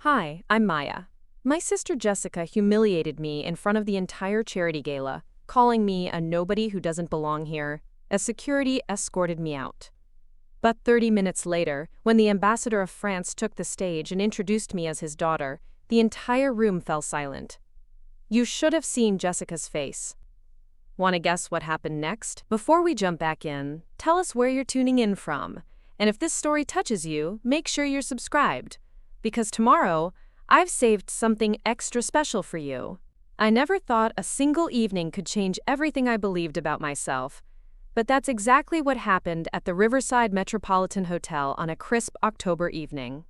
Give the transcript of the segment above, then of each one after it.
Hi, I'm Maya. My sister Jessica humiliated me in front of the entire charity gala, calling me a nobody who doesn't belong here, as security escorted me out. But 30 minutes later, when the ambassador of France took the stage and introduced me as his daughter, the entire room fell silent. You should have seen Jessica's face. Want to guess what happened next? Before we jump back in, tell us where you're tuning in from. And if this story touches you, make sure you're subscribed. Because tomorrow, I've saved something extra special for you. I never thought a single evening could change everything I believed about myself. But that's exactly what happened at the Riverside Metropolitan Hotel on a crisp October evening.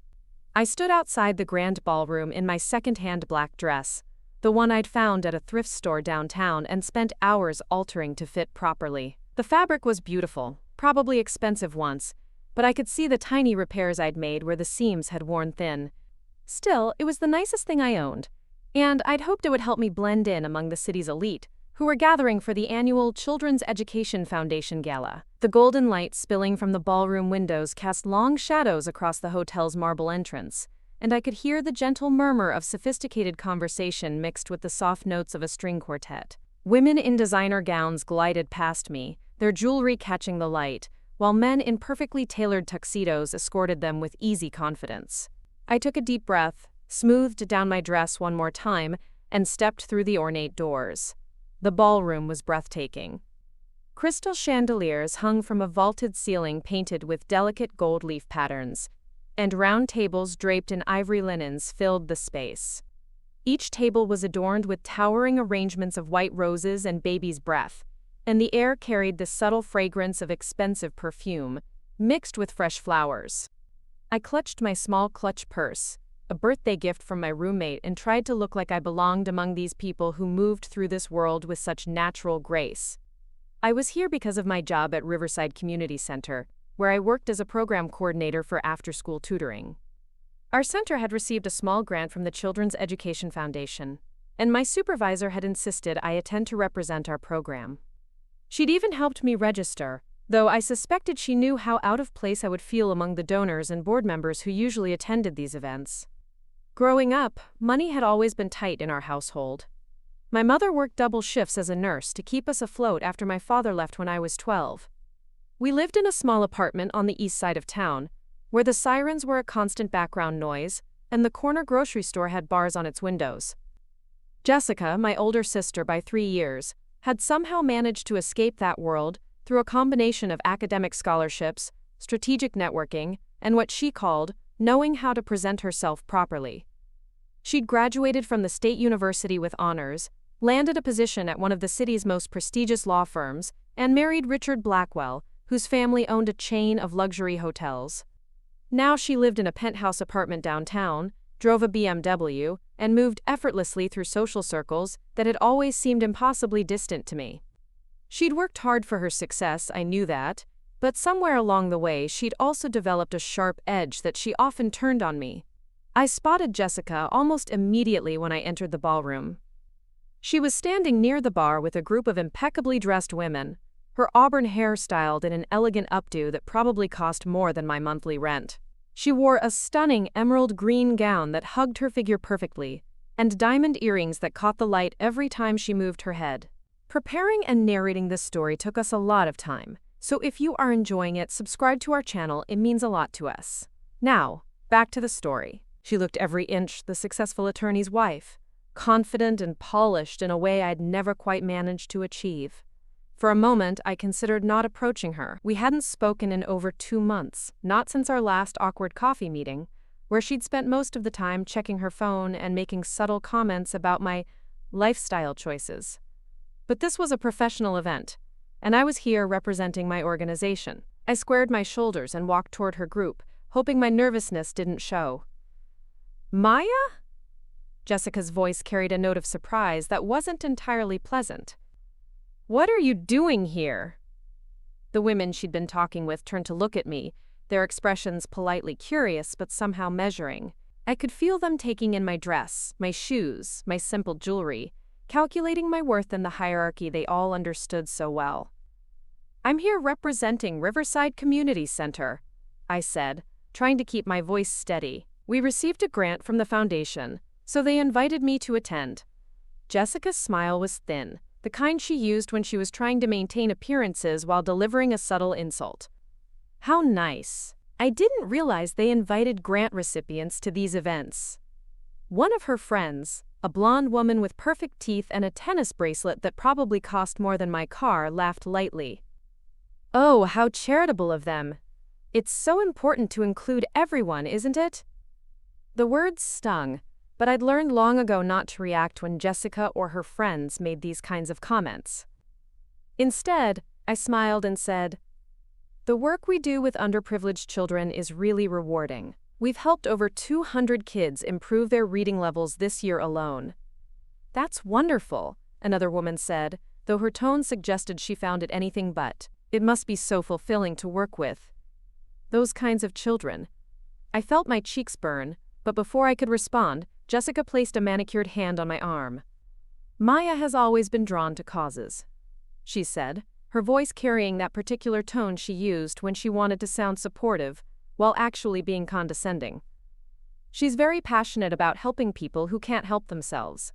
I stood outside the grand ballroom in my secondhand black dress, the one I'd found at a thrift store downtown, and spent hours altering to fit properly. The fabric was beautiful, probably expensive once, but I could see the tiny repairs I'd made where the seams had worn thin. Still, it was the nicest thing I owned, and I'd hoped it would help me blend in among the city's elite, who were gathering for the annual Children's Education Foundation Gala. The golden light spilling from the ballroom windows cast long shadows across the hotel's marble entrance, and I could hear the gentle murmur of sophisticated conversation mixed with the soft notes of a string quartet. Women in designer gowns glided past me, their jewelry catching the light, while men in perfectly tailored tuxedos escorted them with easy confidence. I took a deep breath, smoothed down my dress one more time, and stepped through the ornate doors. The ballroom was breathtaking. Crystal chandeliers hung from a vaulted ceiling painted with delicate gold leaf patterns, and round tables draped in ivory linens filled the space. Each table was adorned with towering arrangements of white roses and baby's breath, and the air carried the subtle fragrance of expensive perfume, mixed with fresh flowers. I clutched my small clutch purse, a birthday gift from my roommate, and tried to look like I belonged among these people who moved through this world with such natural grace. I was here because of my job at Riverside Community Center, where I worked as a program coordinator for after-school tutoring. Our center had received a small grant from the Children's Education Foundation, and my supervisor had insisted I attend to represent our program. She'd even helped me register, though I suspected she knew how out of place I would feel among the donors and board members who usually attended these events. Growing up, money had always been tight in our household. My mother worked double shifts as a nurse to keep us afloat after my father left when I was 12. We lived in a small apartment on the east side of town, where the sirens were a constant background noise, and the corner grocery store had bars on its windows. Jessica, my older sister by 3 years, had somehow managed to escape that world through a combination of academic scholarships, strategic networking, and what she called knowing how to present herself properly. She'd graduated from the State University with honors, landed a position at one of the city's most prestigious law firms, and married Richard Blackwell, whose family owned a chain of luxury hotels. Now she lived in a penthouse apartment downtown, drove a BMW, and moved effortlessly through social circles that had always seemed impossibly distant to me. She'd worked hard for her success, I knew that, but somewhere along the way she'd also developed a sharp edge that she often turned on me. I spotted Jessica almost immediately when I entered the ballroom. She was standing near the bar with a group of impeccably dressed women, her auburn hair styled in an elegant updo that probably cost more than my monthly rent. She wore a stunning emerald green gown that hugged her figure perfectly, and diamond earrings that caught the light every time she moved her head. Preparing and narrating this story took us a lot of time, so if you are enjoying it, subscribe to our channel, it means a lot to us. Now, back to the story. She looked every inch the successful attorney's wife, confident and polished in a way I'd never quite managed to achieve. For a moment, I considered not approaching her. We hadn't spoken in over 2 months, not since our last awkward coffee meeting, where she'd spent most of the time checking her phone and making subtle comments about my lifestyle choices. But this was a professional event, and I was here representing my organization. I squared my shoulders and walked toward her group, hoping my nervousness didn't show. Maya? Jessica's voice carried a note of surprise that wasn't entirely pleasant. What are you doing here? The women she'd been talking with turned to look at me, their expressions politely curious but somehow measuring. I could feel them taking in my dress, my shoes, my simple jewelry, calculating my worth in the hierarchy they all understood so well. I'm here representing Riverside Community Center, I said, trying to keep my voice steady. We received a grant from the foundation, so they invited me to attend. Jessica's smile was thin, the kind she used when she was trying to maintain appearances while delivering a subtle insult. How nice. I didn't realize they invited grant recipients to these events. One of her friends, a blonde woman with perfect teeth and a tennis bracelet that probably cost more than my car, laughed lightly. Oh, how charitable of them. It's so important to include everyone, isn't it? The words stung, but I'd learned long ago not to react when Jessica or her friends made these kinds of comments. Instead, I smiled and said, "The work we do with underprivileged children is really rewarding. We've helped over 200 kids improve their reading levels this year alone." "That's wonderful," another woman said, though her tone suggested she found it anything but. "It must be so fulfilling to work with those kinds of children." I felt my cheeks burn, but before I could respond, Jessica placed a manicured hand on my arm. "Maya has always been drawn to causes," she said, her voice carrying that particular tone she used when she wanted to sound supportive, while actually being condescending. "She's very passionate about helping people who can't help themselves."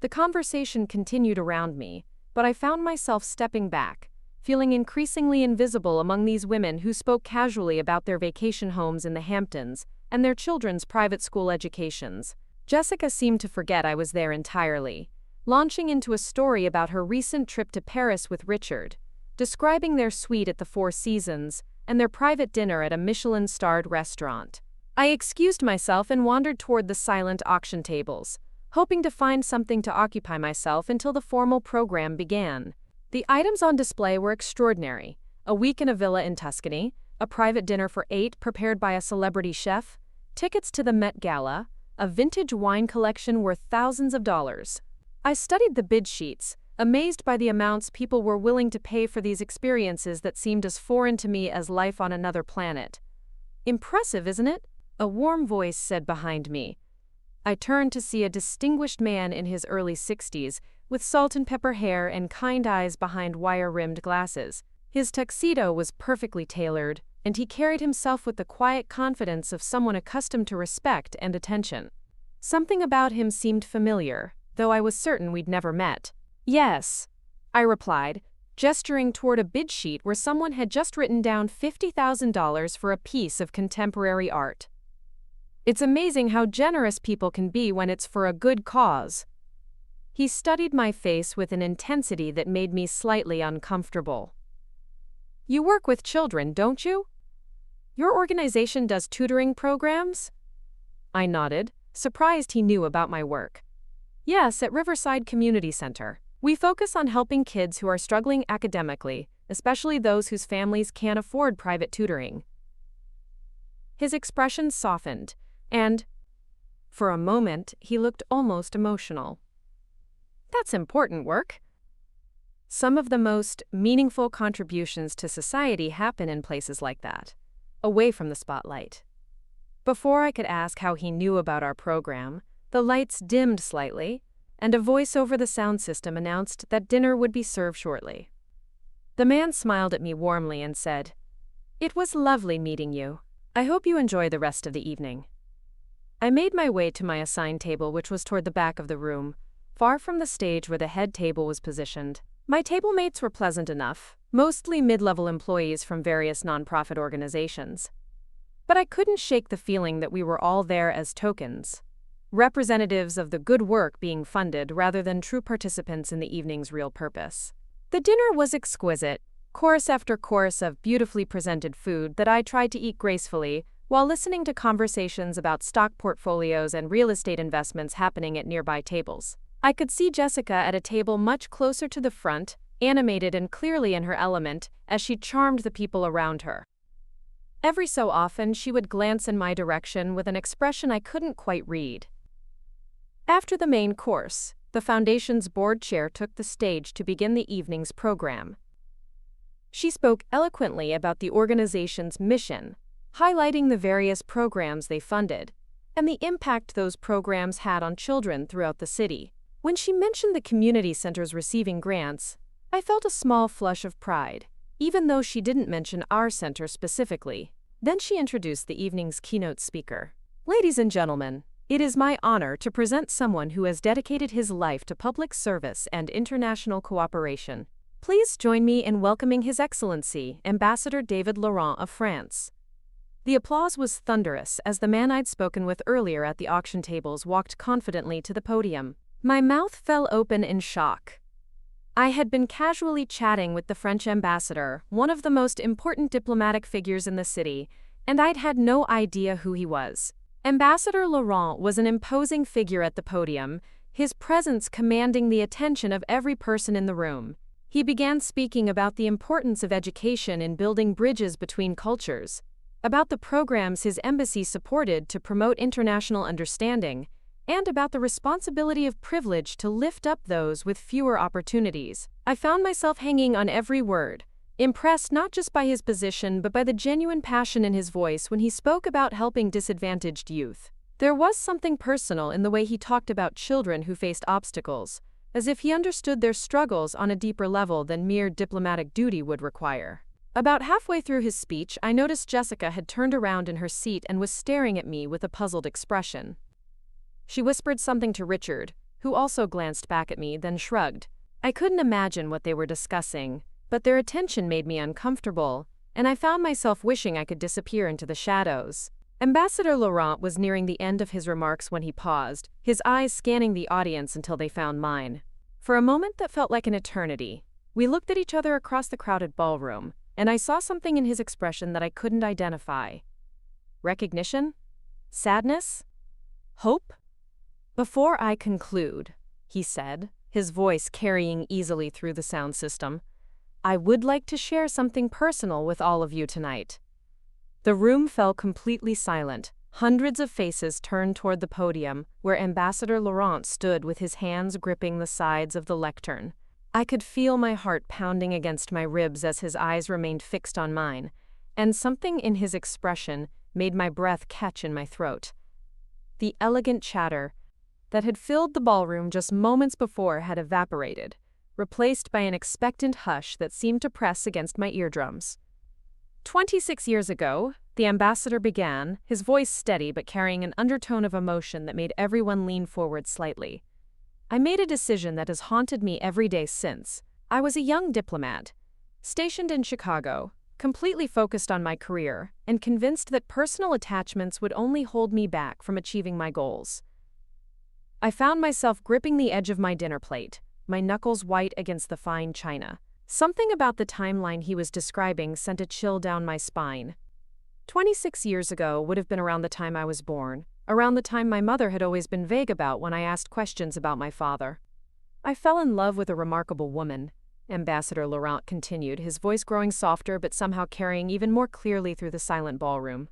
The conversation continued around me, but I found myself stepping back, feeling increasingly invisible among these women who spoke casually about their vacation homes in the Hamptons and their children's private school educations. Jessica seemed to forget I was there entirely, launching into a story about her recent trip to Paris with Richard, describing their suite at the Four Seasons and their private dinner at a Michelin-starred restaurant. I excused myself and wandered toward the silent auction tables, hoping to find something to occupy myself until the formal program began. The items on display were extraordinary: a week in a villa in Tuscany, a private dinner for 8 prepared by a celebrity chef, tickets to the Met Gala, a vintage wine collection worth thousands of dollars. I studied the bid sheets, amazed by the amounts people were willing to pay for these experiences that seemed as foreign to me as life on another planet. "Impressive, isn't it?" a warm voice said behind me. I turned to see a distinguished man in his early 60s, with salt and pepper hair and kind eyes behind wire-rimmed glasses. His tuxedo was perfectly tailored, and he carried himself with the quiet confidence of someone accustomed to respect and attention. Something about him seemed familiar, though I was certain we'd never met. "Yes," I replied, gesturing toward a bid sheet where someone had just written down $50,000 for a piece of contemporary art. "It's amazing how generous people can be when it's for a good cause." He studied my face with an intensity that made me slightly uncomfortable. "You work with children, don't you? Your organization does tutoring programs?" I nodded, surprised he knew about my work. "Yes, at Riverside Community Center. We focus on helping kids who are struggling academically, especially those whose families can't afford private tutoring." His expression softened, and, for a moment, he looked almost emotional. "That's important work." Some of the most meaningful contributions to society happen in places like that, away from the spotlight. Before I could ask how he knew about our program, the lights dimmed slightly, and a voice over the sound system announced that dinner would be served shortly. The man smiled at me warmly and said, "It was lovely meeting you. I hope you enjoy the rest of the evening." I made my way to my assigned table, which was toward the back of the room, far from the stage where the head table was positioned. My table mates were pleasant enough, mostly mid-level employees from various nonprofit organizations. But I couldn't shake the feeling that we were all there as tokens, representatives of the good work being funded rather than true participants in the evening's real purpose. The dinner was exquisite, course after course of beautifully presented food that I tried to eat gracefully while listening to conversations about stock portfolios and real estate investments happening at nearby tables. I could see Jessica at a table much closer to the front, animated and clearly in her element, as she charmed the people around her. Every so often, she would glance in my direction with an expression I couldn't quite read. After the main course, the Foundation's board chair took the stage to begin the evening's program. She spoke eloquently about the organization's mission, highlighting the various programs they funded, and the impact those programs had on children throughout the city. When she mentioned the community centers receiving grants, I felt a small flush of pride, even though she didn't mention our center specifically. Then she introduced the evening's keynote speaker. Ladies and gentlemen, it is my honor to present someone who has dedicated his life to public service and international cooperation. Please join me in welcoming His Excellency, Ambassador David Laurent of France. The applause was thunderous as the man I'd spoken with earlier at the auction tables walked confidently to the podium. My mouth fell open in shock. I had been casually chatting with the French ambassador, one of the most important diplomatic figures in the city, and I'd had no idea who he was. Ambassador Laurent was an imposing figure at the podium, his presence commanding the attention of every person in the room. He began speaking about the importance of education in building bridges between cultures, about the programs his embassy supported to promote international understanding, and about the responsibility of privilege to lift up those with fewer opportunities. I found myself hanging on every word, impressed not just by his position but by the genuine passion in his voice when he spoke about helping disadvantaged youth. There was something personal in the way he talked about children who faced obstacles, as if he understood their struggles on a deeper level than mere diplomatic duty would require. About halfway through his speech, I noticed Jessica had turned around in her seat and was staring at me with a puzzled expression. She whispered something to Richard, who also glanced back at me, then shrugged. I couldn't imagine what they were discussing, but their attention made me uncomfortable, and I found myself wishing I could disappear into the shadows. Ambassador Laurent was nearing the end of his remarks when he paused, his eyes scanning the audience until they found mine. For a moment that felt like an eternity, we looked at each other across the crowded ballroom, and I saw something in his expression that I couldn't identify. Recognition? Sadness? Hope? Before I conclude, he said, his voice carrying easily through the sound system, I would like to share something personal with all of you tonight. The room fell completely silent. Hundreds of faces turned toward the podium, where Ambassador Laurent stood with his hands gripping the sides of the lectern. I could feel my heart pounding against my ribs as his eyes remained fixed on mine, and something in his expression made my breath catch in my throat. The elegant chatter that had filled the ballroom just moments before had evaporated, replaced by an expectant hush that seemed to press against my eardrums. 26 years ago, the ambassador began, his voice steady but carrying an undertone of emotion that made everyone lean forward slightly. I made a decision that has haunted me every day since. I was a young diplomat, stationed in Chicago, completely focused on my career, and convinced that personal attachments would only hold me back from achieving my goals. I found myself gripping the edge of my dinner plate, my knuckles white against the fine china. Something about the timeline he was describing sent a chill down my spine. 26 years ago would have been around the time I was born, around the time my mother had always been vague about when I asked questions about my father. I fell in love with a remarkable woman, Ambassador Laurent continued, his voice growing softer but somehow carrying even more clearly through the silent ballroom.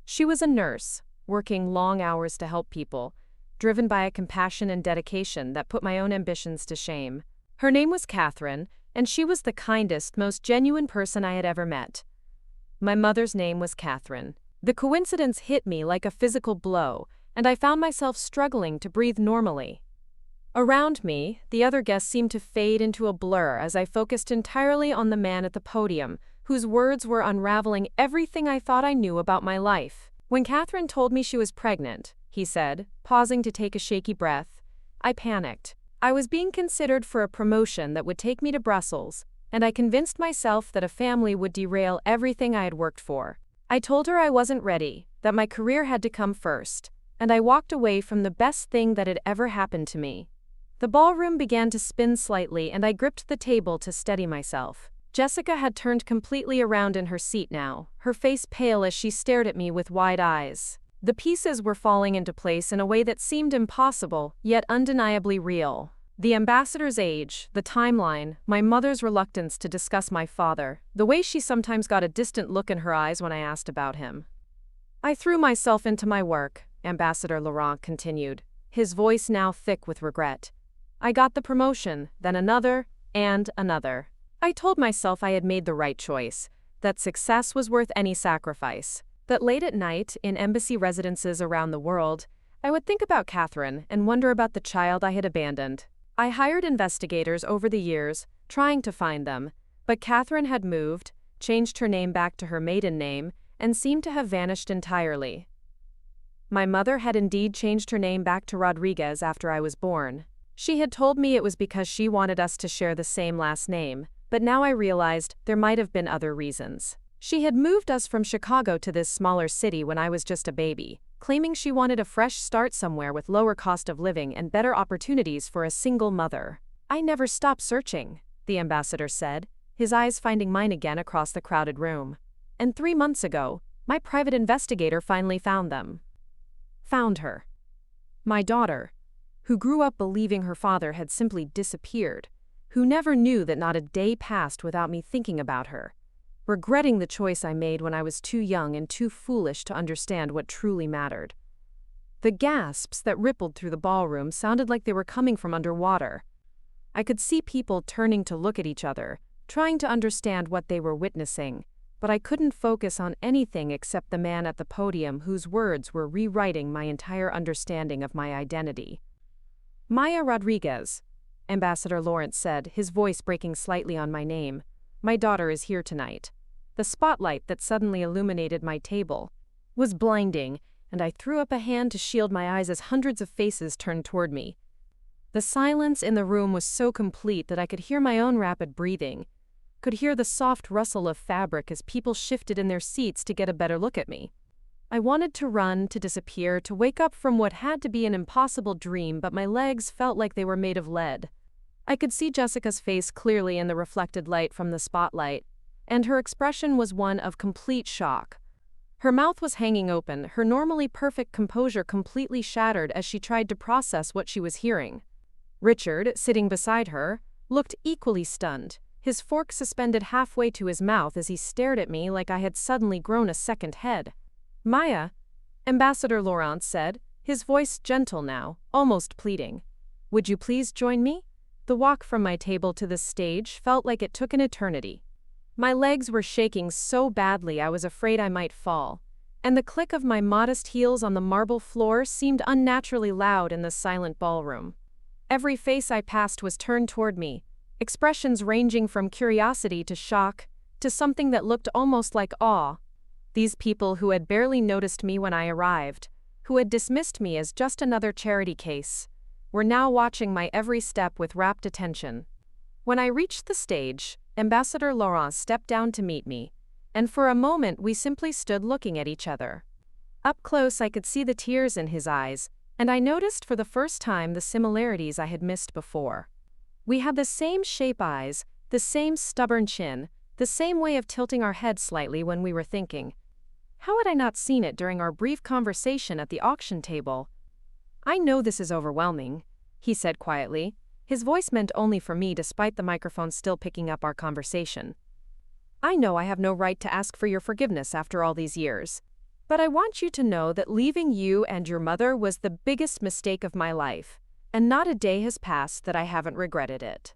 She was a nurse, working long hours to help people, driven by a compassion and dedication that put my own ambitions to shame. Her name was Catherine, and she was the kindest, most genuine person I had ever met. My mother's name was Catherine. The coincidence hit me like a physical blow, and I found myself struggling to breathe normally. Around me, the other guests seemed to fade into a blur as I focused entirely on the man at the podium, whose words were unraveling everything I thought I knew about my life. When Catherine told me she was pregnant, he said, pausing to take a shaky breath, I panicked. I was being considered for a promotion that would take me to Brussels, and I convinced myself that a family would derail everything I had worked for. I told her I wasn't ready, that my career had to come first, and I walked away from the best thing that had ever happened to me. The ballroom began to spin slightly and I gripped the table to steady myself. Jessica had turned completely around in her seat now, her face pale as she stared at me with wide eyes. The pieces were falling into place in a way that seemed impossible, yet undeniably real. The ambassador's age, the timeline, my mother's reluctance to discuss my father, the way she sometimes got a distant look in her eyes when I asked about him. I threw myself into my work, Ambassador Laurent continued, his voice now thick with regret. I got the promotion, then another, and another. I told myself I had made the right choice, that success was worth any sacrifice, that late at night, in embassy residences around the world, I would think about Catherine and wonder about the child I had abandoned. I hired investigators over the years, trying to find them, but Catherine had moved, changed her name back to her maiden name, and seemed to have vanished entirely. My mother had indeed changed her name back to Rodriguez after I was born. She had told me it was because she wanted us to share the same last name, but now I realized there might have been other reasons. She had moved us from Chicago to this smaller city when I was just a baby, claiming she wanted a fresh start somewhere with lower cost of living and better opportunities for a single mother. I never stopped searching, the ambassador said, his eyes finding mine again across the crowded room. And 3 months ago, my private investigator finally found them. Found her. My daughter, who grew up believing her father had simply disappeared, who never knew that not a day passed without me thinking about her, regretting the choice I made when I was too young and too foolish to understand what truly mattered. The gasps that rippled through the ballroom sounded like they were coming from underwater. I could see people turning to look at each other, trying to understand what they were witnessing, but I couldn't focus on anything except the man at the podium whose words were rewriting my entire understanding of my identity. Maya Rodriguez, Ambassador Lawrence said, his voice breaking slightly on my name. My daughter is here tonight. The spotlight that suddenly illuminated my table was blinding, and I threw up a hand to shield my eyes as hundreds of faces turned toward me. The silence in the room was so complete that I could hear my own rapid breathing, could hear the soft rustle of fabric as people shifted in their seats to get a better look at me. I wanted to run, to disappear, to wake up from what had to be an impossible dream, but my legs felt like they were made of lead. I could see Jessica's face clearly in the reflected light from the spotlight, and her expression was one of complete shock. Her mouth was hanging open, her normally perfect composure completely shattered as she tried to process what she was hearing. Richard, sitting beside her, looked equally stunned, his fork suspended halfway to his mouth as he stared at me like I had suddenly grown a second head. Maya, Ambassador Lawrence said, his voice gentle now, almost pleading. Would you please join me? The walk from my table to the stage felt like it took an eternity. My legs were shaking so badly I was afraid I might fall, and the click of my modest heels on the marble floor seemed unnaturally loud in the silent ballroom. Every face I passed was turned toward me, expressions ranging from curiosity to shock, to something that looked almost like awe. These people who had barely noticed me when I arrived, who had dismissed me as just another charity case, were now watching my every step with rapt attention. When I reached the stage, Ambassador Lawrence stepped down to meet me, and for a moment we simply stood looking at each other. Up close I could see the tears in his eyes, and I noticed for the first time the similarities I had missed before. We had the same shape eyes, the same stubborn chin, the same way of tilting our heads slightly when we were thinking. How had I not seen it during our brief conversation at the auction table? I know this is overwhelming, he said quietly, his voice meant only for me despite the microphone still picking up our conversation. I know I have no right to ask for your forgiveness after all these years, but I want you to know that leaving you and your mother was the biggest mistake of my life, and not a day has passed that I haven't regretted it.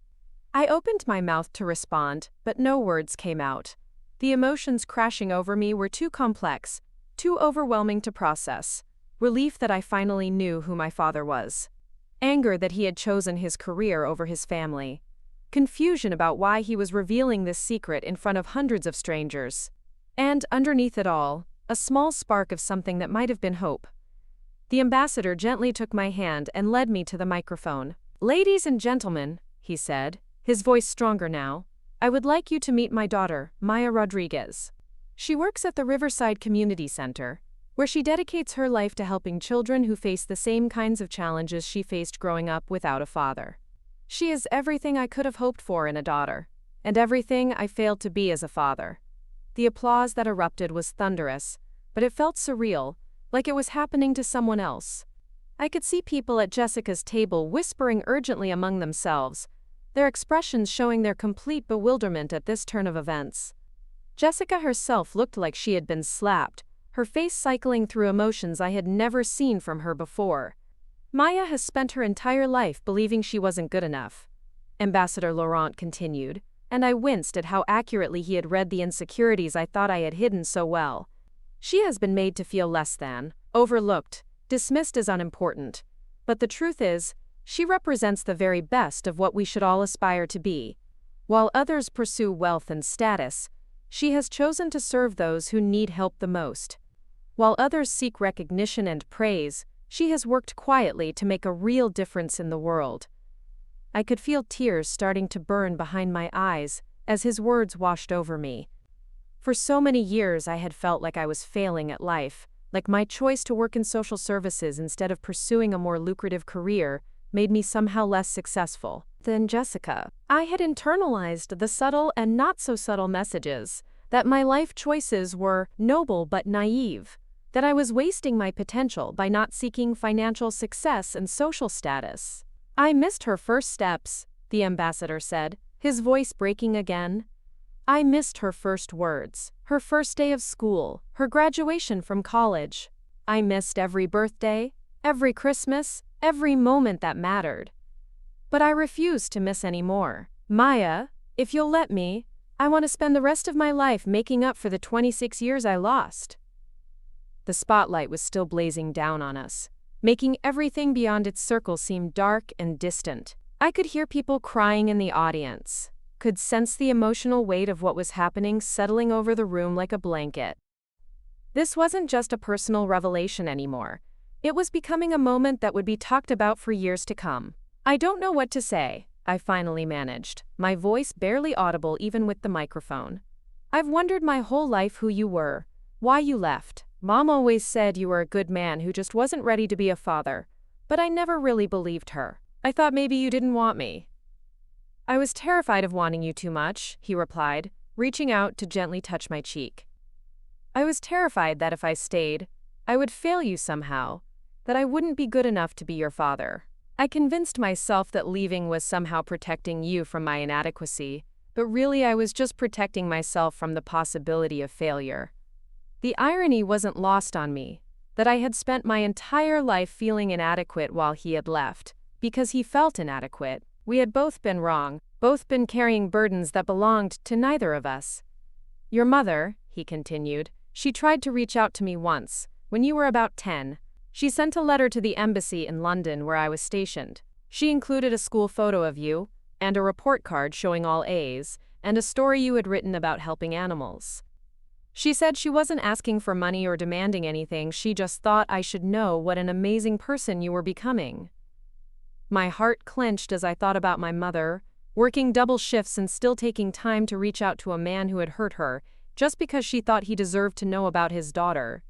I opened my mouth to respond, but no words came out. The emotions crashing over me were too complex, too overwhelming to process. Relief that I finally knew who my father was. Anger that he had chosen his career over his family. Confusion about why he was revealing this secret in front of hundreds of strangers. And, underneath it all, a small spark of something that might have been hope. The ambassador gently took my hand and led me to the microphone. Ladies and gentlemen, he said, his voice stronger now, I would like you to meet my daughter, Maya Rodriguez. She works at the Riverside Community Center, where she dedicates her life to helping children who face the same kinds of challenges she faced growing up without a father. She is everything I could have hoped for in a daughter, and everything I failed to be as a father. The applause that erupted was thunderous, but it felt surreal, like it was happening to someone else. I could see people at Jessica's table whispering urgently among themselves, their expressions showing their complete bewilderment at this turn of events. Jessica herself looked like she had been slapped, her face cycling through emotions I had never seen from her before. Maya has spent her entire life believing she wasn't good enough, Ambassador Laurent continued, and I winced at how accurately he had read the insecurities I thought I had hidden so well. She has been made to feel less than, overlooked, dismissed as unimportant. But the truth is, she represents the very best of what we should all aspire to be. While others pursue wealth and status, she has chosen to serve those who need help the most. While others seek recognition and praise, she has worked quietly to make a real difference in the world. I could feel tears starting to burn behind my eyes as his words washed over me. For so many years I had felt like I was failing at life, like my choice to work in social services instead of pursuing a more lucrative career made me somehow less successful than Jessica. I had internalized the subtle and not-so-subtle messages that my life choices were noble but naive, that I was wasting my potential by not seeking financial success and social status. I missed her first steps, the ambassador said, his voice breaking again. I missed her first words, her first day of school, her graduation from college. I missed every birthday, every Christmas, every moment that mattered. But I refuse to miss any more. Maya, if you'll let me, I want to spend the rest of my life making up for the 26 years I lost. The spotlight was still blazing down on us, making everything beyond its circle seem dark and distant. I could hear people crying in the audience, could sense the emotional weight of what was happening settling over the room like a blanket. This wasn't just a personal revelation anymore. It was becoming a moment that would be talked about for years to come. I don't know what to say, I finally managed, my voice barely audible even with the microphone. I've wondered my whole life who you were, why you left. Mom always said you were a good man who just wasn't ready to be a father, but I never really believed her. I thought maybe you didn't want me. I was terrified of wanting you too much, he replied, reaching out to gently touch my cheek. I was terrified that if I stayed, I would fail you somehow, that I wouldn't be good enough to be your father. I convinced myself that leaving was somehow protecting you from my inadequacy, but really I was just protecting myself from the possibility of failure. The irony wasn't lost on me, that I had spent my entire life feeling inadequate while he had left, because he felt inadequate. We had both been wrong, both been carrying burdens that belonged to neither of us. Your mother, he continued, she tried to reach out to me once, when you were about 10. She sent a letter to the embassy in London where I was stationed. She included a school photo of you, and a report card showing all A's, and a story you had written about helping animals. She said she wasn't asking for money or demanding anything, she just thought I should know what an amazing person you were becoming. My heart clenched as I thought about my mother, working double shifts and still taking time to reach out to a man who had hurt her, just because she thought he deserved to know about his daughter.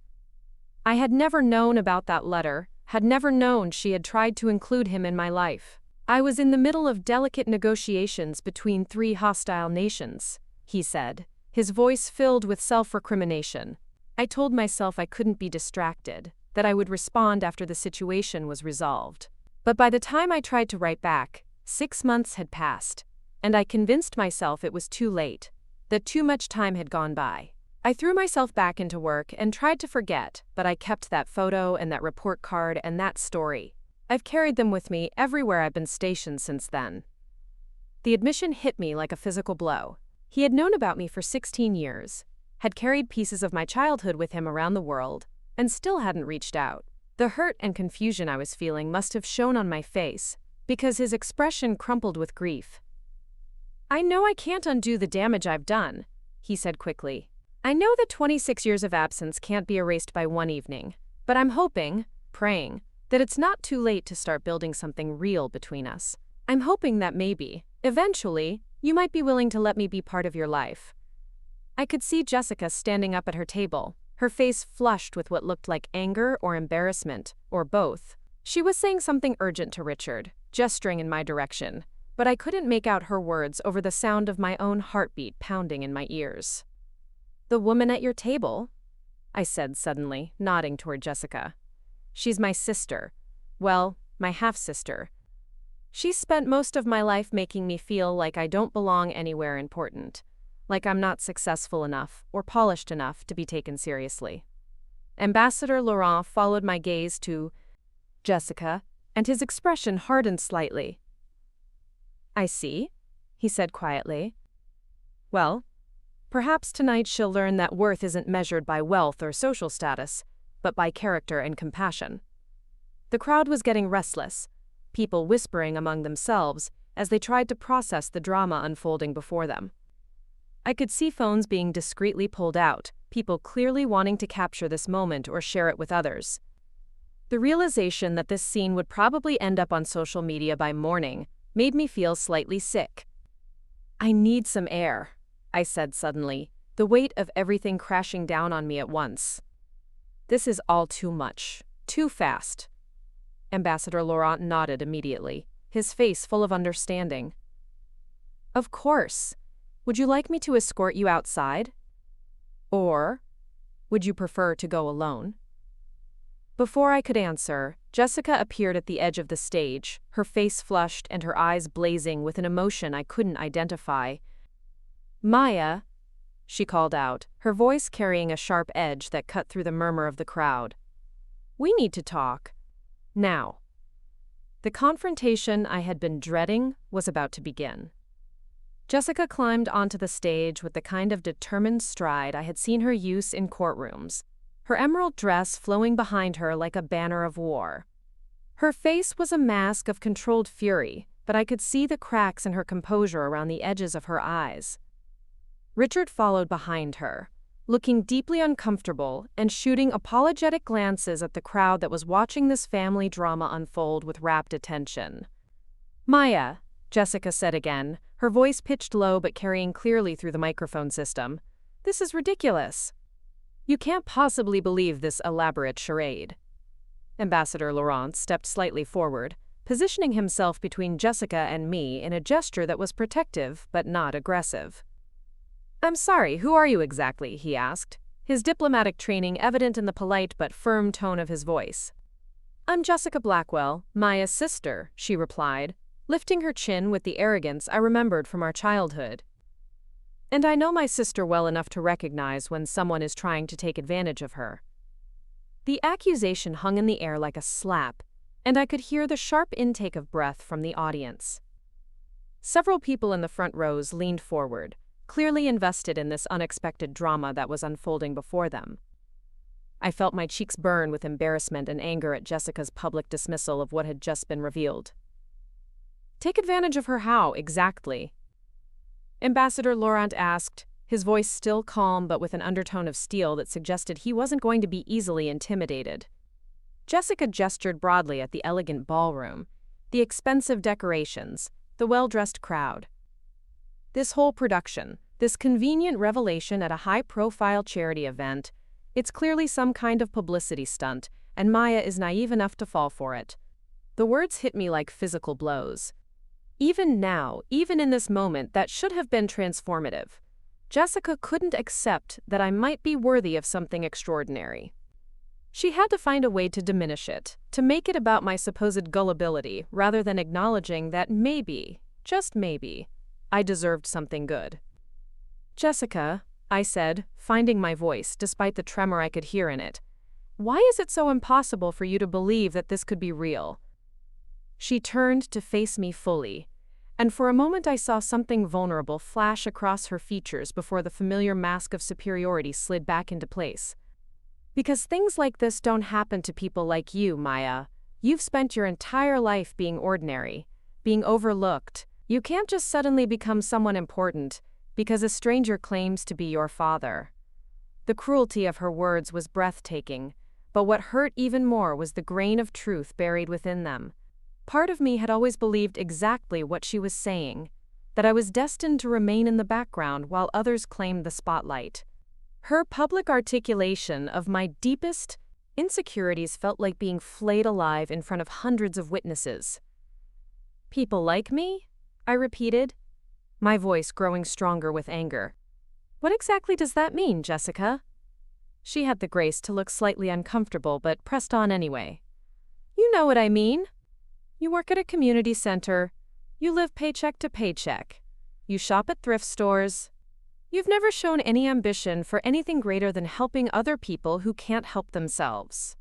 I had never known about that letter, had never known she had tried to include him in my life. I was in the middle of delicate negotiations between 3 hostile nations, he said, his voice filled with self-recrimination. I told myself I couldn't be distracted, that I would respond after the situation was resolved. But by the time I tried to write back, 6 months had passed, and I convinced myself it was too late, that too much time had gone by. I threw myself back into work and tried to forget, but I kept that photo and that report card and that story. I've carried them with me everywhere I've been stationed since then. The admission hit me like a physical blow. He had known about me for 16 years, had carried pieces of my childhood with him around the world, and still hadn't reached out. The hurt and confusion I was feeling must have shown on my face, because his expression crumpled with grief. I know I can't undo the damage I've done, he said quickly. I know that 26 years of absence can't be erased by one evening, but I'm hoping, praying, that it's not too late to start building something real between us. I'm hoping that maybe, eventually, you might be willing to let me be part of your life. I could see Jessica standing up at her table, her face flushed with what looked like anger or embarrassment, or both. She was saying something urgent to Richard, gesturing in my direction, but I couldn't make out her words over the sound of my own heartbeat pounding in my ears. The woman at your table? I said suddenly, nodding toward Jessica. She's my sister. Well, my half-sister. She's spent most of my life making me feel like I don't belong anywhere important, like I'm not successful enough or polished enough to be taken seriously. Ambassador Laurent followed my gaze to Jessica, and his expression hardened slightly. I see, he said quietly. Well, perhaps tonight she'll learn that worth isn't measured by wealth or social status, but by character and compassion. The crowd was getting restless, people whispering among themselves as they tried to process the drama unfolding before them. I could see phones being discreetly pulled out, people clearly wanting to capture this moment or share it with others. The realization that this scene would probably end up on social media by morning made me feel slightly sick. "I need some air," I said suddenly, the weight of everything crashing down on me at once. "This is all too much. Too fast." Ambassador Laurent nodded immediately, his face full of understanding. "Of course. Would you like me to escort you outside? Or would you prefer to go alone?" Before I could answer, Jessica appeared at the edge of the stage, her face flushed and her eyes blazing with an emotion I couldn't identify. "Maya," she called out, her voice carrying a sharp edge that cut through the murmur of the crowd. "We need to talk. Now." The confrontation I had been dreading was about to begin. Jessica climbed onto the stage with the kind of determined stride I had seen her use in courtrooms, her emerald dress flowing behind her like a banner of war. Her face was a mask of controlled fury, but I could see the cracks in her composure around the edges of her eyes. Richard followed behind her, looking deeply uncomfortable and shooting apologetic glances at the crowd that was watching this family drama unfold with rapt attention. "Maya," Jessica said again, her voice pitched low but carrying clearly through the microphone system, "this is ridiculous. You can't possibly believe this elaborate charade." Ambassador Laurent stepped slightly forward, positioning himself between Jessica and me in a gesture that was protective but not aggressive. "I'm sorry, who are you exactly?" he asked, his diplomatic training evident in the polite but firm tone of his voice. "I'm Jessica Blackwell, Maya's sister," she replied, lifting her chin with the arrogance I remembered from our childhood. "And I know my sister well enough to recognize when someone is trying to take advantage of her." The accusation hung in the air like a slap, and I could hear the sharp intake of breath from the audience. Several people in the front rows leaned forward, clearly invested in this unexpected drama that was unfolding before them. I felt my cheeks burn with embarrassment and anger at Jessica's public dismissal of what had just been revealed. "Take advantage of her how, exactly?" Ambassador Laurent asked, his voice still calm but with an undertone of steel that suggested he wasn't going to be easily intimidated. Jessica gestured broadly at the elegant ballroom, the expensive decorations, the well-dressed crowd. "This whole production, this convenient revelation at a high-profile charity event, it's clearly some kind of publicity stunt, and Maya is naive enough to fall for it." The words hit me like physical blows. Even now, even in this moment that should have been transformative, Jessica couldn't accept that I might be worthy of something extraordinary. She had to find a way to diminish it, to make it about my supposed gullibility rather than acknowledging that maybe, just maybe, I deserved something good. "Jessica," I said, finding my voice despite the tremor I could hear in it, "why is it so impossible for you to believe that this could be real?" She turned to face me fully, and for a moment I saw something vulnerable flash across her features before the familiar mask of superiority slid back into place. "Because things like this don't happen to people like you, Maya. You've spent your entire life being ordinary, being overlooked. You can't just suddenly become someone important because a stranger claims to be your father." The cruelty of her words was breathtaking, but what hurt even more was the grain of truth buried within them. Part of me had always believed exactly what she was saying, that I was destined to remain in the background while others claimed the spotlight. Her public articulation of my deepest insecurities felt like being flayed alive in front of hundreds of witnesses. "People like me?" I repeated, my voice growing stronger with anger. "What exactly does that mean, Jessica?" She had the grace to look slightly uncomfortable but pressed on anyway. "You know what I mean. You work at a community center. You live paycheck to paycheck. You shop at thrift stores. You've never shown any ambition for anything greater than helping other people who can't help themselves."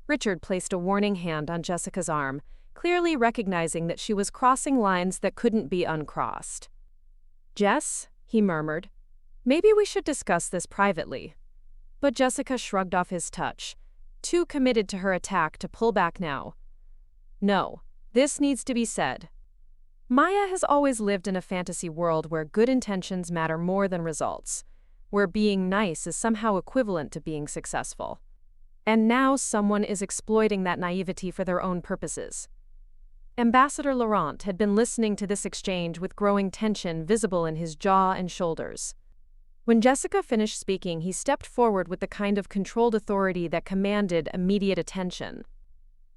Richard placed a warning hand on Jessica's arm, clearly recognizing that she was crossing lines that couldn't be uncrossed. "Jess," he murmured, "maybe we should discuss this privately." But Jessica shrugged off his touch, too committed to her attack to pull back now. "No, this needs to be said. Maya has always lived in a fantasy world where good intentions matter more than results. where being nice is somehow equivalent to being successful. And now someone is exploiting that naivety for their own purposes. Ambassador Laurent had been listening to this exchange with growing tension visible in his jaw and shoulders. When Jessica finished speaking, he stepped forward with the kind of controlled authority that commanded immediate attention.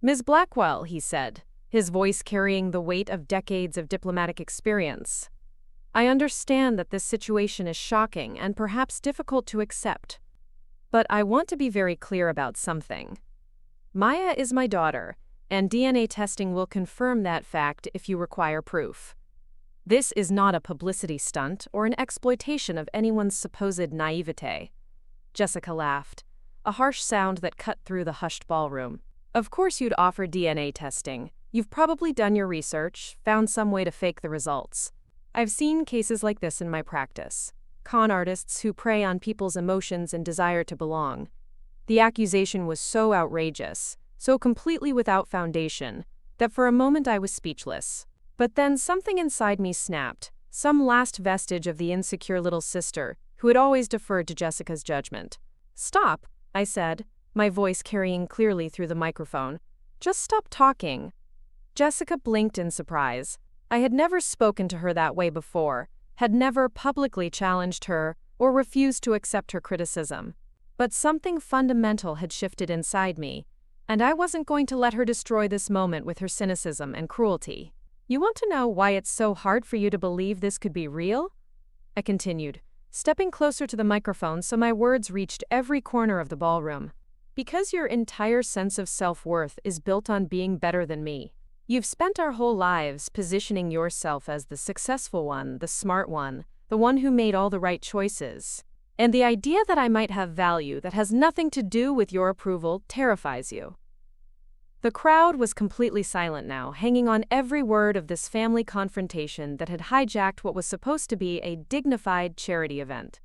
"Ms. Blackwell," he said, his voice carrying the weight of decades of diplomatic experience, "I understand that this situation is shocking and perhaps difficult to accept. But I want to be very clear about something. Maya is my daughter, and DNA testing will confirm that fact if you require proof. This is not a publicity stunt or an exploitation of anyone's supposed naivete." Jessica laughed, a harsh sound that cut through the hushed ballroom. "Of course you'd offer DNA testing. You've probably done your research, found some way to fake the results. I've seen cases like this in my practice. Con artists who prey on people's emotions and desire to belong. The accusation was so outrageous, so completely without foundation, that for a moment I was speechless. But then something inside me snapped, some last vestige of the insecure little sister who had always deferred to Jessica's judgment. "Stop," I said, my voice carrying clearly through the microphone. "Just stop talking." Jessica blinked in surprise. I had never spoken to her that way before, had never publicly challenged her or refused to accept her criticism. But something fundamental had shifted inside me, and I wasn't going to let her destroy this moment with her cynicism and cruelty. "You want to know why it's so hard for you to believe this could be real?" I continued, stepping closer to the microphone so my words reached every corner of the ballroom. "Because your entire sense of self-worth is built on being better than me. You've spent our whole lives positioning yourself as the successful one, the smart one, the one who made all the right choices. And the idea that I might have value that has nothing to do with your approval terrifies you." The crowd was completely silent now, hanging on every word of this family confrontation that had hijacked what was supposed to be a dignified charity event.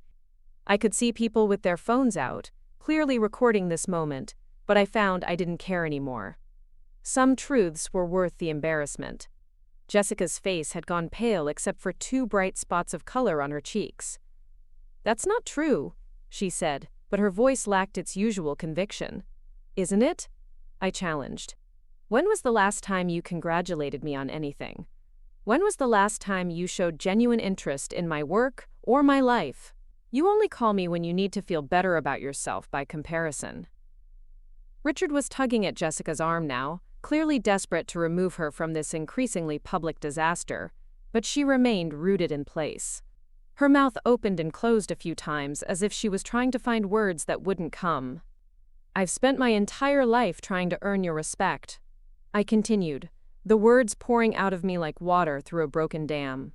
I could see people with their phones out, clearly recording this moment, but I found I didn't care anymore. Some truths were worth the embarrassment. Jessica's face had gone pale except for 2 bright spots of color on her cheeks. "That's not true," she said, but her voice lacked its usual conviction. "Isn't it?" I challenged. "When was the last time you congratulated me on anything? When was the last time you showed genuine interest in my work or my life? You only call me when you need to feel better about yourself by comparison." Richard was tugging at Jessica's arm now, clearly desperate to remove her from this increasingly public disaster, but she remained rooted in place. Her mouth opened and closed a few times as if she was trying to find words that wouldn't come. "I've spent my entire life trying to earn your respect," I continued, the words pouring out of me like water through a broken dam.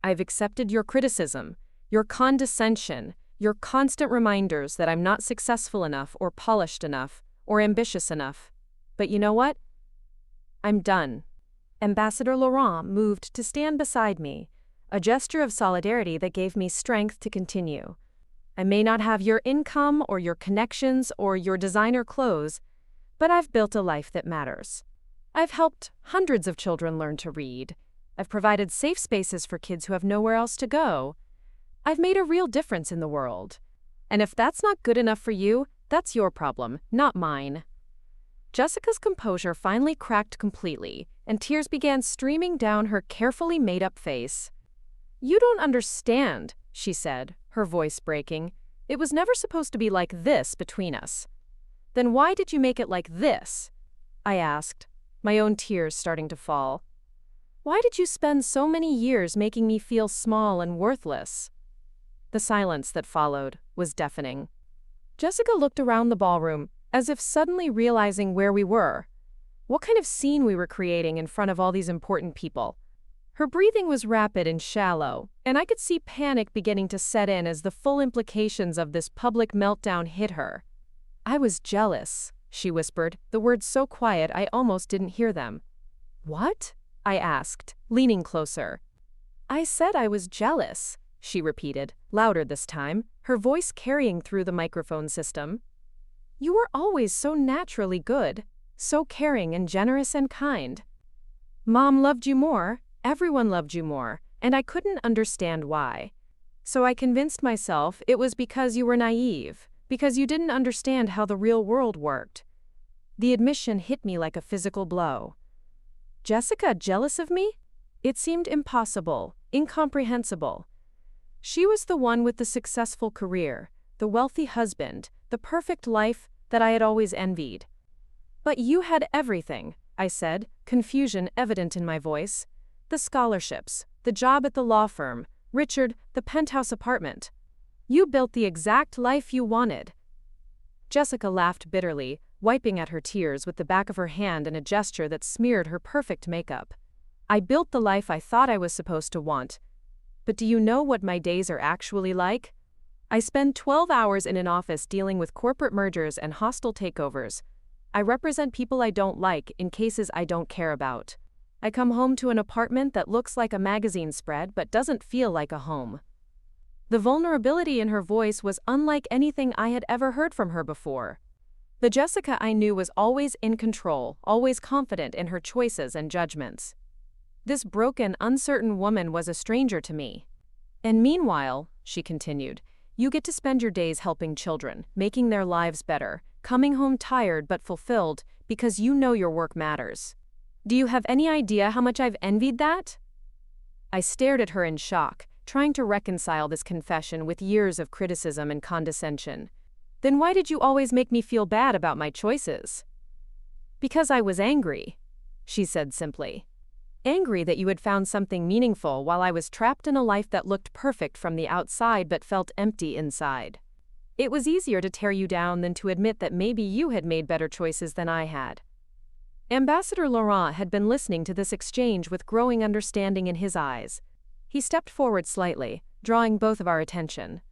"I've accepted your criticism, your condescension, your constant reminders that I'm not successful enough or polished enough or ambitious enough. But you know what? I'm done." Ambassador Laurent moved to stand beside me, a gesture of solidarity that gave me strength to continue. "I may not have your income or your connections or your designer clothes, but I've built a life that matters. I've helped hundreds of children learn to read. I've provided safe spaces for kids who have nowhere else to go. I've made a real difference in the world. And if that's not good enough for you, that's your problem, not mine." Jessica's composure finally cracked completely, and tears began streaming down her carefully made-up face. "You don't understand," she said, her voice breaking. "It was never supposed to be like this between us." "Then why did you make it like this?" I asked, my own tears starting to fall. "Why did you spend so many years making me feel small and worthless?" The silence that followed was deafening. Jessica looked around the ballroom, as if suddenly realizing where we were, what kind of scene we were creating in front of all these important people. Her breathing was rapid and shallow, and I could see panic beginning to set in as the full implications of this public meltdown hit her. "I was jealous," she whispered, the words so quiet I almost didn't hear them. "What?" I asked, leaning closer. "I said I was jealous," she repeated, louder this time, her voice carrying through the microphone system. "You were always so naturally good, so caring and generous and kind. Mom loved you more, everyone loved you more, and I couldn't understand why. So I convinced myself it was because you were naive, because you didn't understand how the real world worked. The admission hit me like a physical blow. Jessica jealous of me? It seemed impossible, incomprehensible. She was the one with the successful career, the wealthy husband, the perfect life that I had always envied. But you had everything, I said, confusion evident in my voice. The scholarships, the job at the law firm, Richard, the penthouse apartment. You built the exact life you wanted. Jessica laughed bitterly, wiping at her tears with the back of her hand in a gesture that smeared her perfect makeup. I built the life I thought I was supposed to want. But do you know what my days are actually like? I spend 12 hours in an office dealing with corporate mergers and hostile takeovers. I represent people I don't like in cases I don't care about. I come home to an apartment that looks like a magazine spread but doesn't feel like a home. The vulnerability in her voice was unlike anything I had ever heard from her before. The Jessica I knew was always in control, always confident in her choices and judgments. This broken, uncertain woman was a stranger to me. And meanwhile, she continued, you get to spend your days helping children, making their lives better, coming home tired but fulfilled because you know your work matters. Do you have any idea how much I've envied that? I stared at her in shock, trying to reconcile this confession with years of criticism and condescension. Then why did you always make me feel bad about my choices? Because I was angry, she said simply. Angry that you had found something meaningful while I was trapped in a life that looked perfect from the outside but felt empty inside. It was easier to tear you down than to admit that maybe you had made better choices than I had. Ambassador Laurent had been listening to this exchange with growing understanding in his eyes. He stepped forward slightly, drawing both of our attention.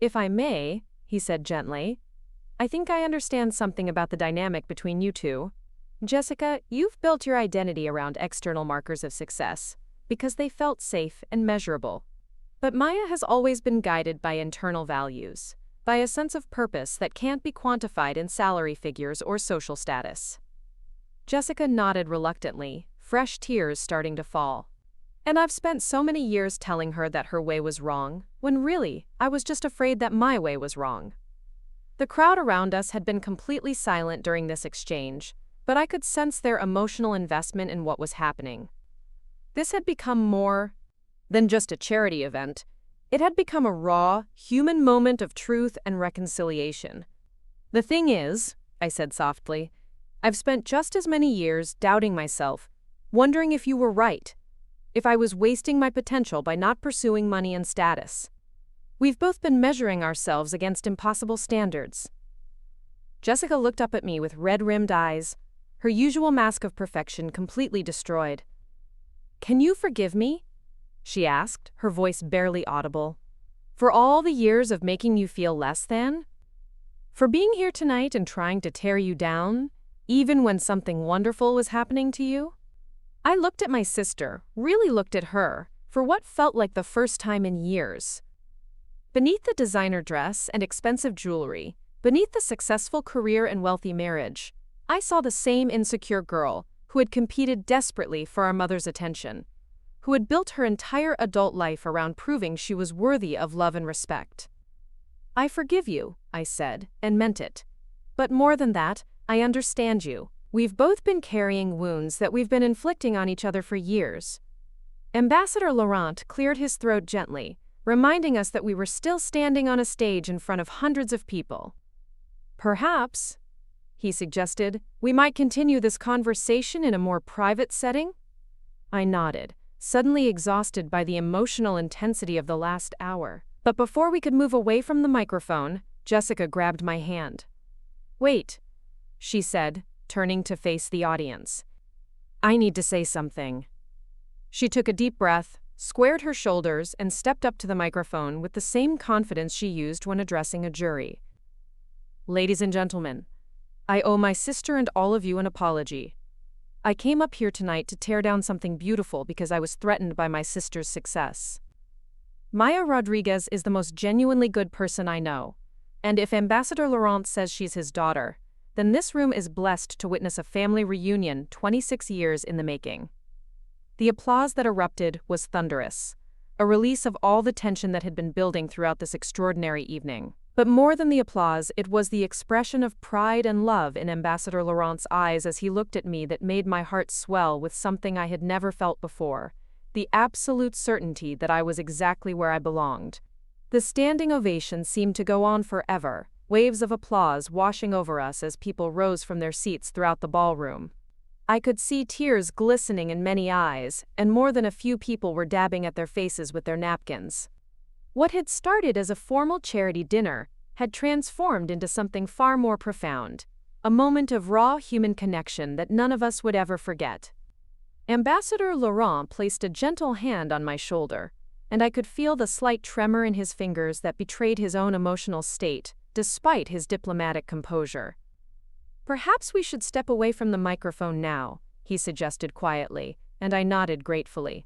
If I may, he said gently, I think I understand something about the dynamic between you two. Jessica, you've built your identity around external markers of success, because they felt safe and measurable. But Maya has always been guided by internal values, by a sense of purpose that can't be quantified in salary figures or social status. Jessica nodded reluctantly, fresh tears starting to fall. And I've spent so many years telling her that her way was wrong, when really, I was just afraid that my way was wrong. The crowd around us had been completely silent during this exchange, but I could sense their emotional investment in what was happening. This had become more than just a charity event. It had become a raw, human moment of truth and reconciliation. The thing is, I said softly, I've spent just as many years doubting myself, wondering if you were right, if I was wasting my potential by not pursuing money and status. We've both been measuring ourselves against impossible standards. Jessica looked up at me with red-rimmed eyes, her usual mask of perfection completely destroyed. Can you forgive me? She asked, her voice barely audible. For all the years of making you feel less than? For being here tonight and trying to tear you down, even when something wonderful was happening to you? I looked at my sister, really looked at her, for what felt like the first time in years. Beneath the designer dress and expensive jewelry, beneath the successful career and wealthy marriage, I saw the same insecure girl who had competed desperately for our mother's attention, who had built her entire adult life around proving she was worthy of love and respect. I forgive you, I said, and meant it. But more than that, I understand you. We've both been carrying wounds that we've been inflicting on each other for years. Ambassador Laurent cleared his throat gently, reminding us that we were still standing on a stage in front of hundreds of people. Perhaps, he suggested, we might continue this conversation in a more private setting? I nodded, suddenly exhausted by the emotional intensity of the last hour. But before we could move away from the microphone, Jessica grabbed my hand. Wait, she said, turning to face the audience. I need to say something. She took a deep breath, squared her shoulders, and stepped up to the microphone with the same confidence she used when addressing a jury. Ladies and gentlemen, I owe my sister and all of you an apology. I came up here tonight to tear down something beautiful because I was threatened by my sister's success. Maya Rodriguez is the most genuinely good person I know, and if Ambassador Laurent says she's his daughter, then this room is blessed to witness a family reunion 26 years in the making. The applause that erupted was thunderous. a release of all the tension that had been building throughout this extraordinary evening. But more than the applause, it was the expression of pride and love in Ambassador Laurent's eyes as he looked at me that made my heart swell with something I had never felt before: the absolute certainty that I was exactly where I belonged. The standing ovation seemed to go on forever, waves of applause washing over us as people rose from their seats throughout the ballroom. I could see tears glistening in many eyes, and more than a few people were dabbing at their faces with their napkins. What had started as a formal charity dinner had transformed into something far more profound, a moment of raw human connection that none of us would ever forget. Ambassador Laurent placed a gentle hand on my shoulder, and I could feel the slight tremor in his fingers that betrayed his own emotional state, despite his diplomatic composure. "Perhaps we should step away from the microphone now," he suggested quietly, and I nodded gratefully.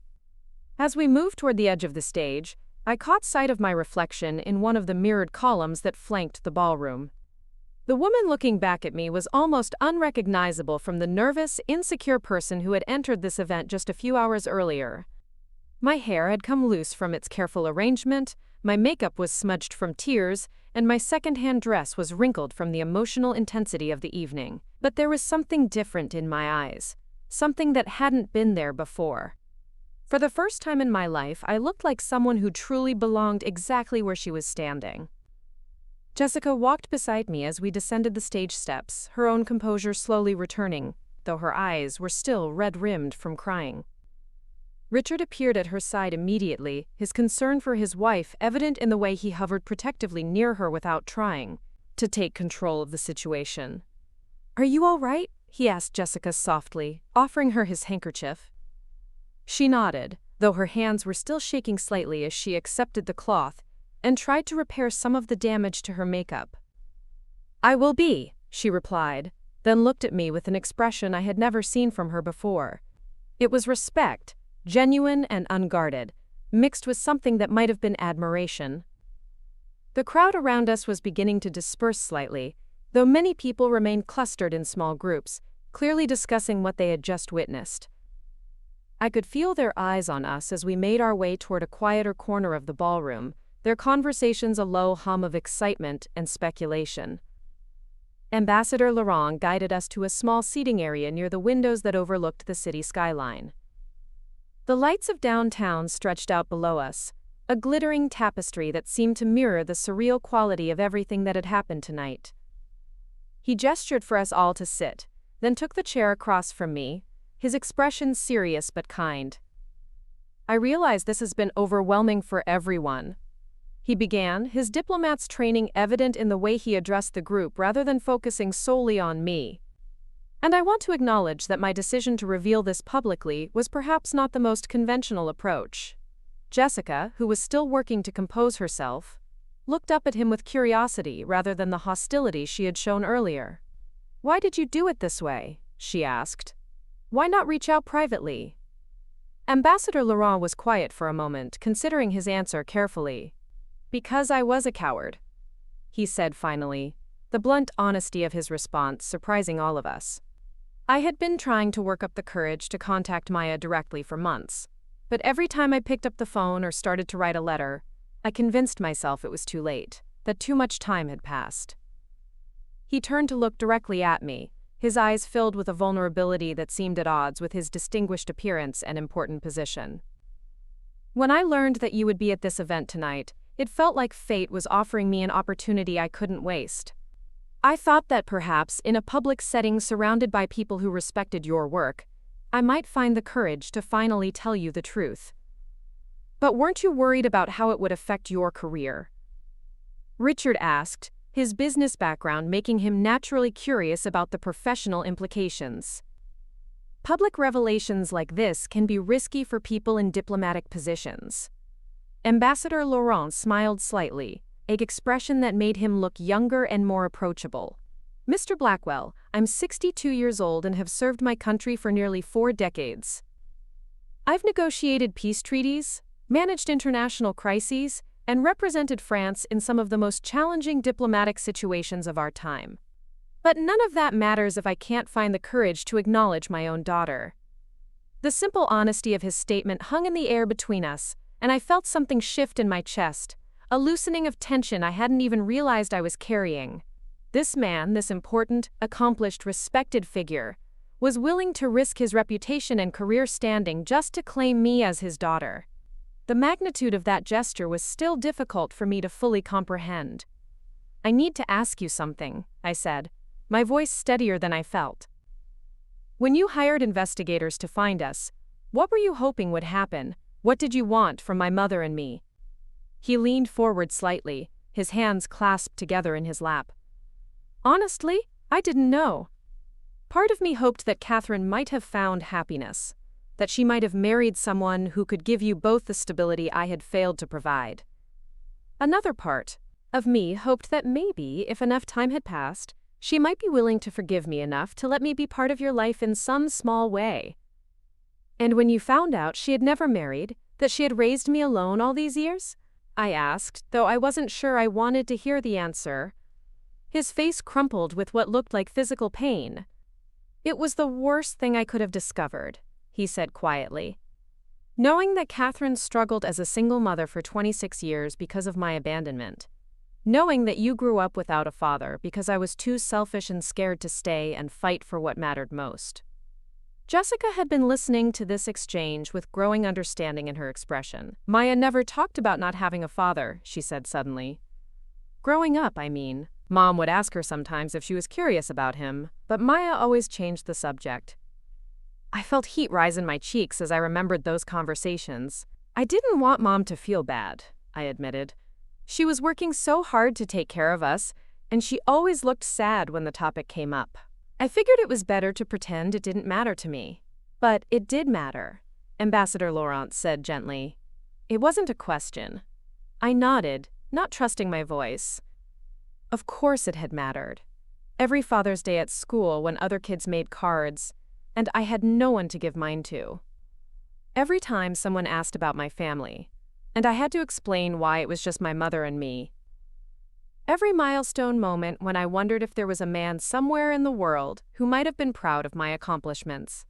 As we moved toward the edge of the stage, I caught sight of my reflection in one of the mirrored columns that flanked the ballroom. The woman looking back at me was almost unrecognizable from the nervous, insecure person who had entered this event just a few hours earlier. My hair had come loose from its careful arrangement, my makeup was smudged from tears, and my secondhand dress was wrinkled from the emotional intensity of the evening. But there was something different in my eyes, something that hadn't been there before. For the first time in my life, I looked like someone who truly belonged exactly where she was standing. Jessica walked beside me as we descended the stage steps, her own composure slowly returning, though her eyes were still red-rimmed from crying. Richard appeared at her side immediately, his concern for his wife evident in the way he hovered protectively near her without trying to take control of the situation. "Are you all right?" he asked Jessica softly, offering her his handkerchief. She nodded, though her hands were still shaking slightly as she accepted the cloth and tried to repair some of the damage to her makeup. "I will be," she replied, then looked at me with an expression I had never seen from her before. It was respect, genuine and unguarded, mixed with something that might have been admiration. The crowd around us was beginning to disperse slightly, though many people remained clustered in small groups, clearly discussing what they had just witnessed. I could feel their eyes on us as we made our way toward a quieter corner of the ballroom, their conversations a low hum of excitement and speculation. Ambassador Laurent guided us to a small seating area near the windows that overlooked the city skyline. The lights of downtown stretched out below us, a glittering tapestry that seemed to mirror the surreal quality of everything that had happened tonight. He gestured for us all to sit, then took the chair across from me, his expression serious but kind. "I realize this has been overwhelming for everyone," he began, his diplomat's training evident in the way he addressed the group rather than focusing solely on me. "And I want to acknowledge that my decision to reveal this publicly was perhaps not the most conventional approach." Jessica, who was still working to compose herself, looked up at him with curiosity rather than the hostility she had shown earlier. "Why did you do it this way?" she asked. "Why not reach out privately?" Ambassador Laurent was quiet for a moment, considering his answer carefully. "Because I was a coward," he said finally, the blunt honesty of his response surprising all of us. I had been trying to work up the courage to contact Maya directly for months, but every time I picked up the phone or started to write a letter, I convinced myself it was too late, that too much time had passed. He turned to look directly at me, his eyes filled with a vulnerability that seemed at odds with his distinguished appearance and important position. "When I learned that you would be at this event tonight, it felt like fate was offering me an opportunity I couldn't waste. I thought that perhaps, in a public setting surrounded by people who respected your work, I might find the courage to finally tell you the truth. But weren't you worried about how it would affect your career?" Richard asked, his business background making him naturally curious about the professional implications. Public revelations like this can be risky for people in diplomatic positions. Ambassador Laurent smiled slightly, an expression that made him look younger and more approachable. "Mr. Blackwell, I'm 62 years old and have served my country for nearly 4 decades. I've negotiated peace treaties, managed international crises, and represented France in some of the most challenging diplomatic situations of our time. But none of that matters if I can't find the courage to acknowledge my own daughter." The simple honesty of his statement hung in the air between us, and I felt something shift in my chest, a loosening of tension I hadn't even realized I was carrying. This man, this important, accomplished, respected figure, was willing to risk his reputation and career standing just to claim me as his daughter. The magnitude of that gesture was still difficult for me to fully comprehend. "I need to ask you something," I said, my voice steadier than I felt. "When you hired investigators to find us, what were you hoping would happen? What did you want from my mother and me?" He leaned forward slightly, his hands clasped together in his lap. "Honestly, I didn't know. Part of me hoped that Catherine might have found happiness, that she might have married someone who could give you both the stability I had failed to provide. Another part of me hoped that maybe, if enough time had passed, she might be willing to forgive me enough to let me be part of your life in some small way. And when you found out she had never married, that she had raised me alone all these years?" I asked, though I wasn't sure I wanted to hear the answer. His face crumpled with what looked like physical pain. "It was the worst thing I could have discovered," he said quietly. "Knowing that Catherine struggled as a single mother for 26 years because of my abandonment. Knowing that you grew up without a father because I was too selfish and scared to stay and fight for what mattered most." Jessica had been listening to this exchange with growing understanding in her expression. "Maya never talked about not having a father," she said suddenly. "Growing up, I mean. Mom would ask her sometimes if she was curious about him, but Maya always changed the subject." I felt heat rise in my cheeks as I remembered those conversations. "I didn't want Mom to feel bad," I admitted. "She was working so hard to take care of us, and she always looked sad when the topic came up. I figured it was better to pretend it didn't matter to me. But it did matter," Ambassador Laurent said gently. It wasn't a question. I nodded, not trusting my voice. Of course it had mattered. Every Father's Day at school when other kids made cards, and I had no one to give mine to. Every time someone asked about my family, and I had to explain why it was just my mother and me. Every milestone moment when I wondered if there was a man somewhere in the world who might have been proud of my accomplishments.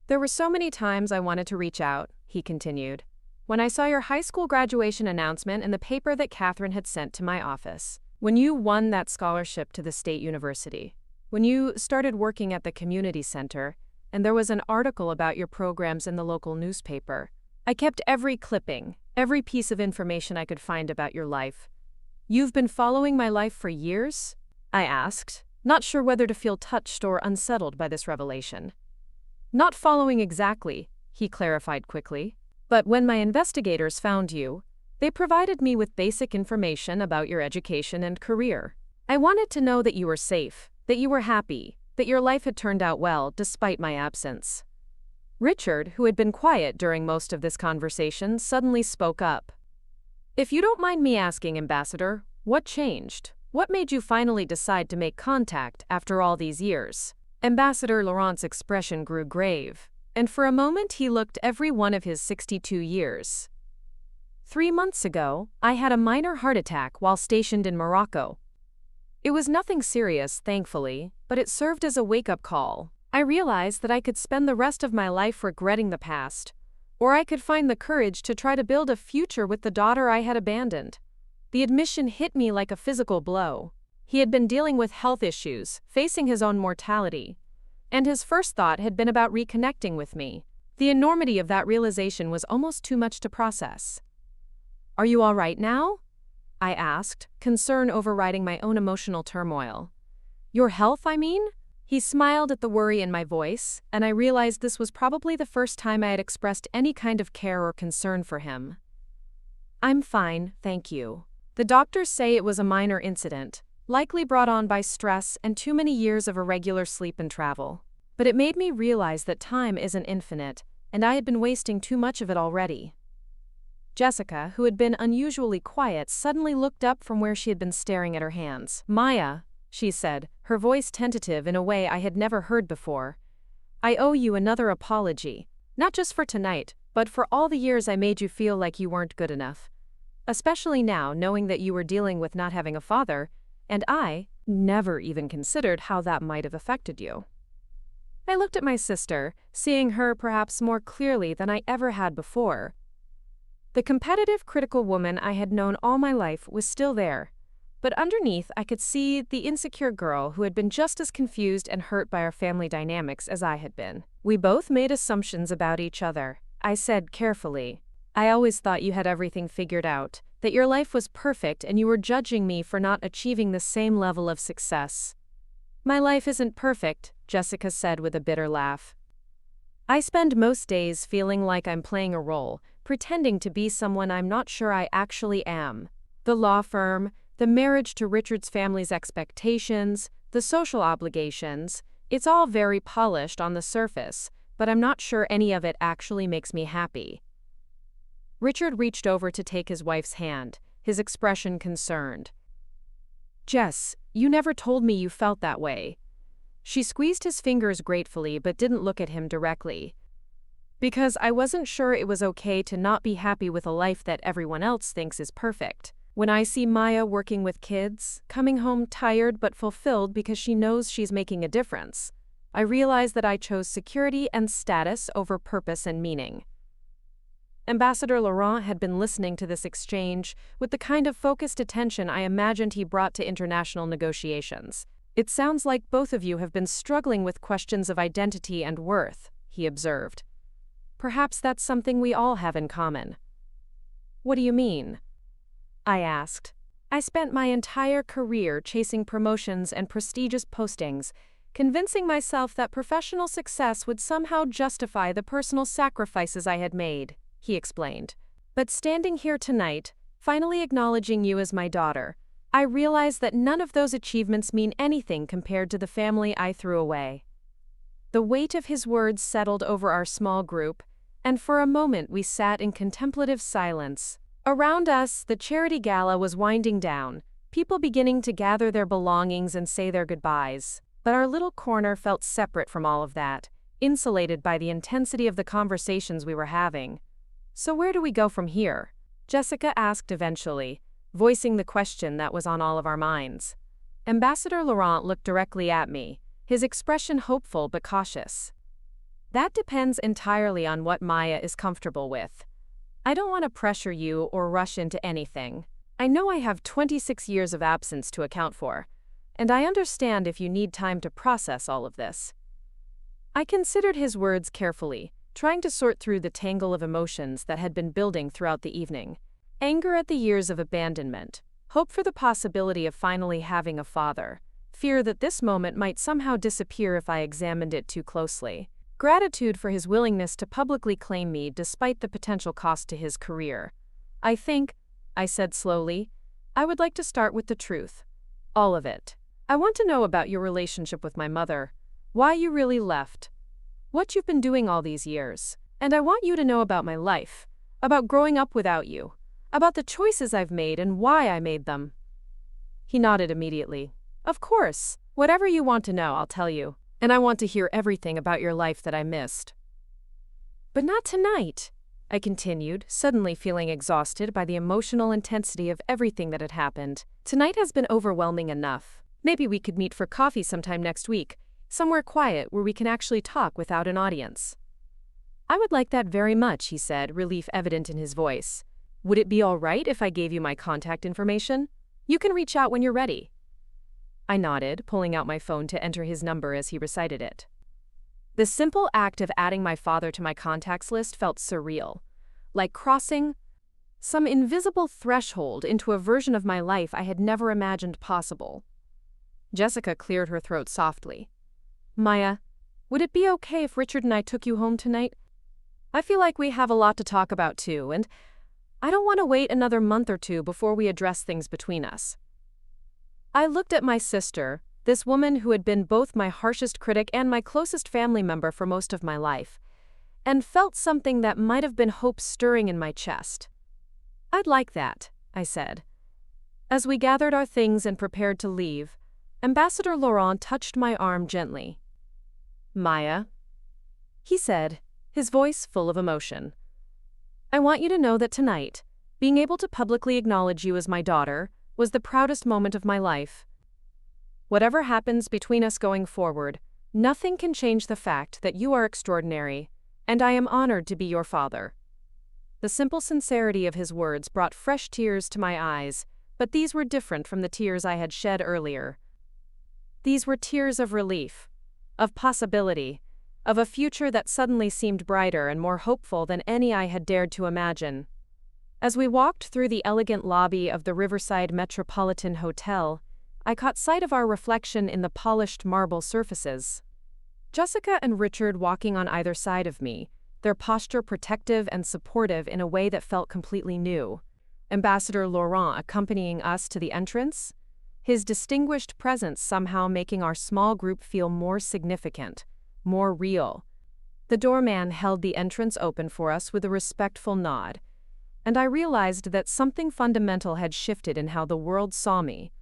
"There were so many times I wanted to reach out," he continued, "when I saw your high school graduation announcement in the paper that Catherine had sent to my office. When you won that scholarship to the state university. When you started working at the community center, and there was an article about your programs in the local newspaper. I kept every clipping, every piece of information I could find about your life. You've been following my life for years?" I asked, not sure whether to feel touched or unsettled by this revelation. "Not following exactly," he clarified quickly. "But when my investigators found you, they provided me with basic information about your education and career. I wanted to know that you were safe, that you were happy, that your life had turned out well despite my absence." Richard, who had been quiet during most of this conversation, suddenly spoke up. "If you don't mind me asking, Ambassador, what changed? What made you finally decide to make contact after all these years?" Ambassador Laurent's expression grew grave, and for a moment he looked every one of his 62 years. 3 months ago, I had a minor heart attack while stationed in Morocco. It was nothing serious, thankfully, but it served as a wake-up call. I realized that I could spend the rest of my life regretting the past, or I could find the courage to try to build a future with the daughter I had abandoned. The admission hit me like a physical blow. He had been dealing with health issues, facing his own mortality, and his first thought had been about reconnecting with me. The enormity of that realization was almost too much to process. "Are you all right now?" I asked, concern overriding my own emotional turmoil. "Your health, I mean?" He smiled at the worry in my voice, and I realized this was probably the first time I had expressed any kind of care or concern for him. "I'm fine, thank you. The doctors say it was a minor incident, likely brought on by stress and too many years of irregular sleep and travel. But it made me realize that time isn't infinite, and I had been wasting too much of it already." Jessica, who had been unusually quiet, suddenly looked up from where she had been staring at her hands. "Maya," she said, her voice tentative in a way I had never heard before, "I owe you another apology, not just for tonight, but for all the years I made you feel like you weren't good enough. Especially now, knowing that you were dealing with not having a father, and I never even considered how that might have affected you." I looked at my sister, seeing her perhaps more clearly than I ever had before. The competitive, critical woman I had known all my life was still there. But underneath, I could see the insecure girl who had been just as confused and hurt by our family dynamics as I had been. We both made assumptions about each other. I said carefully, "I always thought you had everything figured out, that your life was perfect and you were judging me for not achieving the same level of success." "My life isn't perfect," Jessica said with a bitter laugh. "I spend most days feeling like I'm playing a role, pretending to be someone I'm not sure I actually am. The law firm, the marriage to Richard's family's expectations, the social obligations, it's all very polished on the surface, but I'm not sure any of it actually makes me happy." Richard reached over to take his wife's hand, his expression concerned. "Jess, you never told me you felt that way." She squeezed his fingers gratefully but didn't look at him directly. "Because I wasn't sure it was okay to not be happy with a life that everyone else thinks is perfect. When I see Maya working with kids, coming home tired but fulfilled because she knows she's making a difference, I realize that I chose security and status over purpose and meaning." Ambassador Laurent had been listening to this exchange with the kind of focused attention I imagined he brought to international negotiations. "It sounds like both of you have been struggling with questions of identity and worth," he observed. "Perhaps that's something we all have in common." "What do you mean?" I asked. "I spent my entire career chasing promotions and prestigious postings, convincing myself that professional success would somehow justify the personal sacrifices I had made," he explained. "But standing here tonight, finally acknowledging you as my daughter, I realize that none of those achievements mean anything compared to the family I threw away." The weight of his words settled over our small group, and for a moment we sat in contemplative silence. Around us, the charity gala was winding down, people beginning to gather their belongings and say their goodbyes. But our little corner felt separate from all of that, insulated by the intensity of the conversations we were having. "So where do we go from here?" Jessica asked eventually, voicing the question that was on all of our minds. Ambassador Laurent looked directly at me, his expression hopeful but cautious. "That depends entirely on what Maya is comfortable with. I don't want to pressure you or rush into anything. I know I have 26 years of absence to account for, and I understand if you need time to process all of this." I considered his words carefully, trying to sort through the tangle of emotions that had been building throughout the evening. Anger at the years of abandonment, hope for the possibility of finally having a father, fear that this moment might somehow disappear if I examined it too closely. Gratitude for his willingness to publicly claim me despite the potential cost to his career. "I think," I said slowly, "I would like to start with the truth. All of it. I want to know about your relationship with my mother, why you really left, what you've been doing all these years. And I want you to know about my life, about growing up without you, about the choices I've made and why I made them." He nodded immediately. "Of course, whatever you want to know, I'll tell you. And I want to hear everything about your life that I missed." "But not tonight," I continued, suddenly feeling exhausted by the emotional intensity of everything that had happened. "Tonight has been overwhelming enough. Maybe we could meet for coffee sometime next week, somewhere quiet where we can actually talk without an audience." "I would like that very much," he said, relief evident in his voice. "Would it be all right if I gave you my contact information? You can reach out when you're ready." I nodded, pulling out my phone to enter his number as he recited it. The simple act of adding my father to my contacts list felt surreal, like crossing some invisible threshold into a version of my life I had never imagined possible. Jessica cleared her throat softly. "Maya, would it be okay if Richard and I took you home tonight? I feel like we have a lot to talk about too, and I don't want to wait another month or two before we address things between us." I looked at my sister, this woman who had been both my harshest critic and my closest family member for most of my life, and felt something that might have been hope stirring in my chest. "I'd like that," I said. As we gathered our things and prepared to leave, Ambassador Laurent touched my arm gently. "Maya," he said, his voice full of emotion, "I want you to know that tonight, being able to publicly acknowledge you as my daughter was the proudest moment of my life. Whatever happens between us going forward, nothing can change the fact that you are extraordinary, and I am honored to be your father." The simple sincerity of his words brought fresh tears to my eyes, but these were different from the tears I had shed earlier. These were tears of relief, of possibility, of a future that suddenly seemed brighter and more hopeful than any I had dared to imagine. As we walked through the elegant lobby of the Riverside Metropolitan Hotel, I caught sight of our reflection in the polished marble surfaces. Jessica and Richard walking on either side of me, their posture protective and supportive in a way that felt completely new. Ambassador Laurent accompanying us to the entrance, his distinguished presence somehow making our small group feel more significant, more real. The doorman held the entrance open for us with a respectful nod, and I realized that something fundamental had shifted in how the world saw me.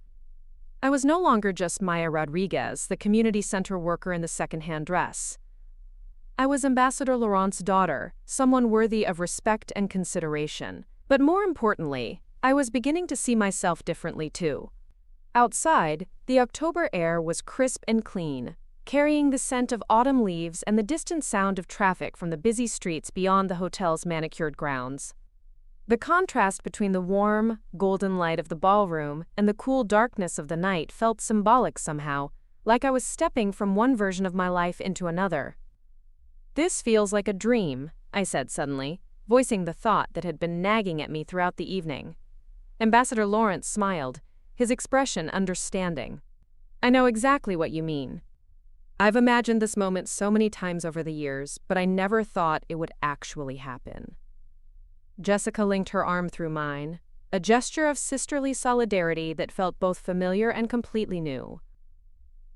I was no longer just Maya Rodriguez, the community center worker in the secondhand dress. I was Ambassador Laurent's daughter, someone worthy of respect and consideration. But more importantly, I was beginning to see myself differently too. Outside, the October air was crisp and clean, carrying the scent of autumn leaves and the distant sound of traffic from the busy streets beyond the hotel's manicured grounds. The contrast between the warm, golden light of the ballroom and the cool darkness of the night felt symbolic somehow, like I was stepping from one version of my life into another. "This feels like a dream," I said suddenly, voicing the thought that had been nagging at me throughout the evening. Ambassador Laurent smiled, his expression understanding. "I know exactly what you mean. I've imagined this moment so many times over the years, but I never thought it would actually happen." Jessica linked her arm through mine, a gesture of sisterly solidarity that felt both familiar and completely new.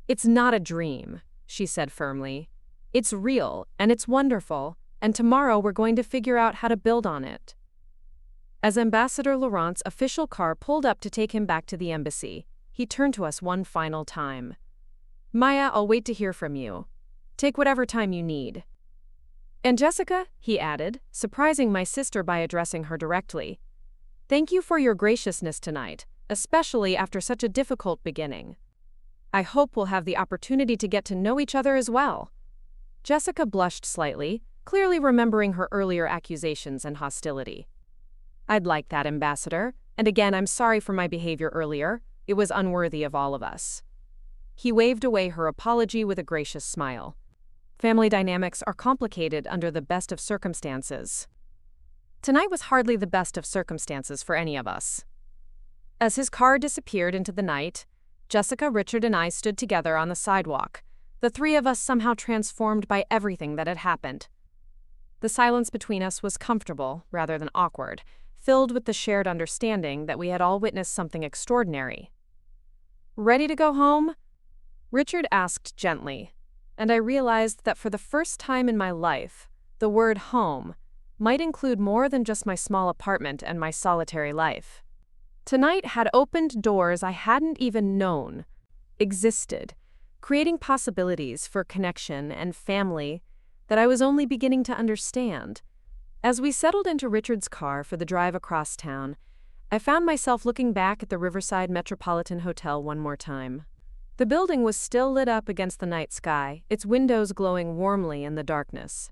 "It's not a dream," she said firmly. "It's real, and it's wonderful, and tomorrow we're going to figure out how to build on it." As Ambassador Laurent's official car pulled up to take him back to the embassy, he turned to us one final time. "Maya, I'll wait to hear from you. Take whatever time you need." "And Jessica," he added, surprising my sister by addressing her directly, "thank you for your graciousness tonight, especially after such a difficult beginning. I hope we'll have the opportunity to get to know each other as well." Jessica blushed slightly, clearly remembering her earlier accusations and hostility. "I'd like that, Ambassador, and again I'm sorry for my behavior earlier. It was unworthy of all of us." He waved away her apology with a gracious smile. Family dynamics are complicated under the best of circumstances. Tonight was hardly the best of circumstances for any of us. As his car disappeared into the night, Jessica, Richard, and I stood together on the sidewalk, the three of us somehow transformed by everything that had happened. The silence between us was comfortable rather than awkward, filled with the shared understanding that we had all witnessed something extraordinary. "Ready to go home?" Richard asked gently, and I realized that for the first time in my life, the word home might include more than just my small apartment and my solitary life. Tonight had opened doors I hadn't even known existed, creating possibilities for connection and family that I was only beginning to understand. As we settled into Richard's car for the drive across town, I found myself looking back at the Riverside Metropolitan Hotel one more time. The building was still lit up against the night sky, its windows glowing warmly in the darkness.